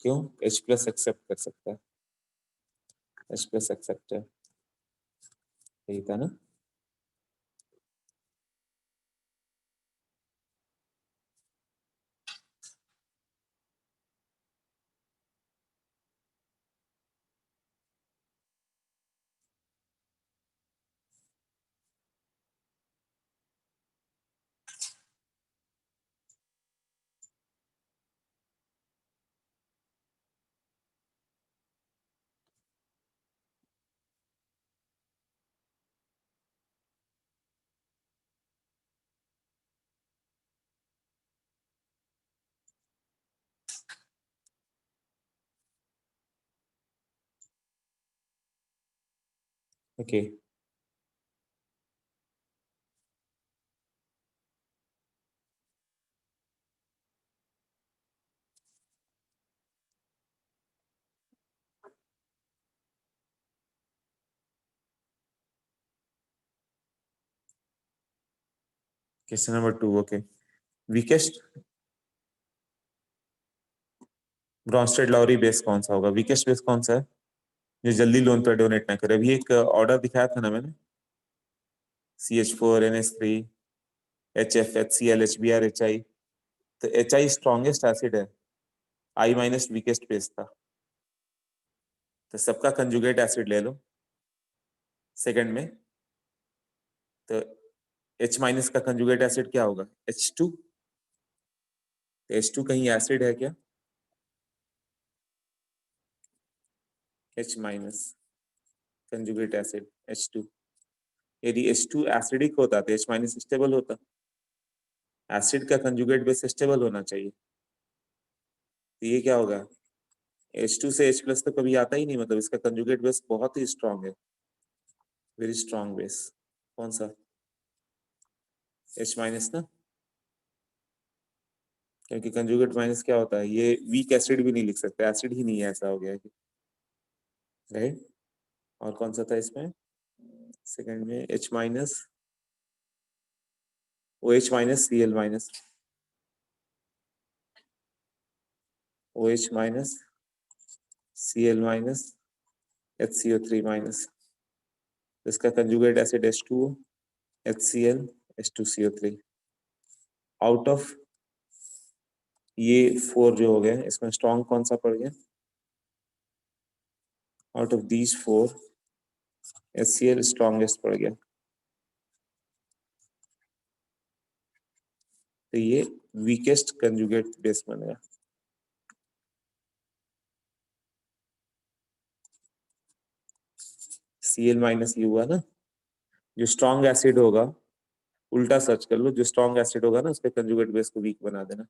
क्यों? H+ एक्सेप्ट कर सकता है, H+ एक्सेप्ट है, यही था ना। Okay question number 2 okay weakest Brønsted Lowry base कौन सा होगा वीकेस्ट बेस कौन सा है जो जल्दी लोन पर डोनेट ना करे अभी एक ऑर्डर दिखाया था ना मैंने CH4 NH3 HF HCl HBr HI तो HI स्ट्रॉन्गेस्ट एसिड है I माइनस वीकेस्ट बेस था तो सबका कंजुगेट एसिड ले लो सेकंड में तो H माइनस का कंजुगेट एसिड क्या होगा H2 H2 कहीं एसिड है क्या H minus conjugate acid H2 यदि H2 एसिडिक होता तो H माइनस स्टेबल होता एसिड का कंजुगेट बेस स्टेबल होना चाहिए तो ये क्या होगा H2 से H प्लस तो कभी आता ही नहीं मतलब इसका कंजुगेट बेस बहुत ही स्ट्रांग है वेरी स्ट्रांग बेस कौन सा H माइनस ना क्योंकि कंजुगेट माइनस क्या होता है ये वीक एसिड भी नहीं लिख सकते एसिड ही नहीं है ऐसा हो गया राइट और कौन सा था इसमें सेकंड में H minus OH minus Cl minus OH minus Cl minus HCO3 minus इसका conjugate acid H2O HCl H2CO3 out of ये 4 जो हो गए इसमें स्ट्रॉन्ग कौन सा पड़ गया out of these 4 HCl strongest पड़ गया तो ये वीकेस्ट कंजुगेट बेस बनेगा Cl माइनस ये हुआ ना जो स्ट्रॉन्ग एसिड होगा उल्टा सर्च कर लो जो स्ट्रॉन्ग एसिड होगा ना उसके कंजुगेट बेस को वीक बना देना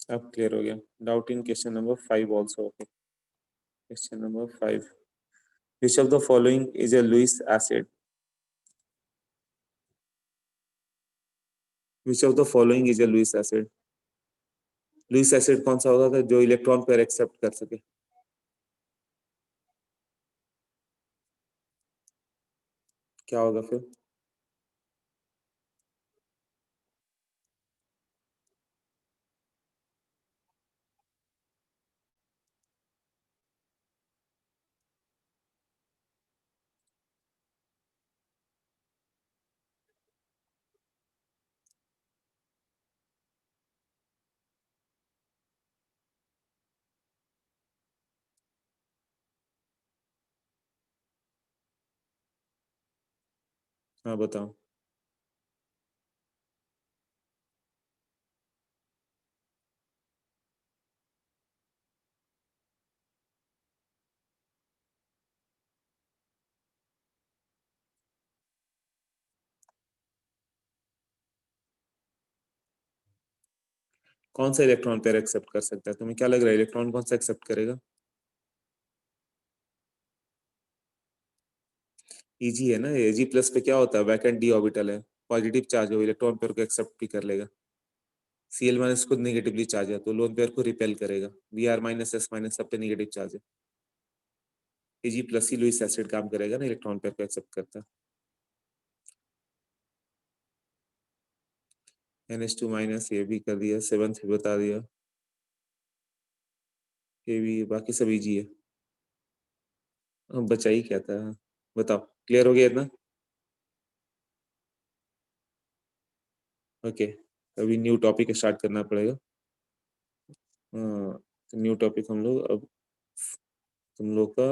अब क्लियर हो गया doubt in question number 5 also okay question number 5 which of the following is a Lewis acid which of the following is a Lewis acid Lewis acid कौन सा होता था जो इलेक्ट्रॉन पेयर एक्सेप्ट कर सके क्या होगा फिर हाँ बताओ कौन सा इलेक्ट्रॉन पेयर एक्सेप्ट कर सकता है तुम्हें क्या लग रहा है इलेक्ट्रॉन कौन सा एक्सेप्ट करेगा Eg है ना Ag प्लस पे क्या होता है वैकेंट डी ऑर्बिटल है पॉजिटिव चार्ज हो इलेक्ट्रॉन पेयर को एक्सेप्ट भी कर लेगा Cl माइनस खुद नेगेटिवली चार्ज है तो लोन पेयर को रिपेल करेगा Br माइनस S माइनस सब पे नेगेटिव चार्ज है Ag प्लस ही लुईस एसिड काम करेगा ना इलेक्ट्रॉन पेयर को एक्सेप्ट करता NH2 माइनस ये भी कर दिया 7th भी बता दिया ये भी बाकी सब Eg है अब बचा ही क्या था बताओ क्लियर हो गया इतना ओके अभी न्यू टॉपिक स्टार्ट करना पड़ेगा न्यू टॉपिक हम लोग अब तुम लोग का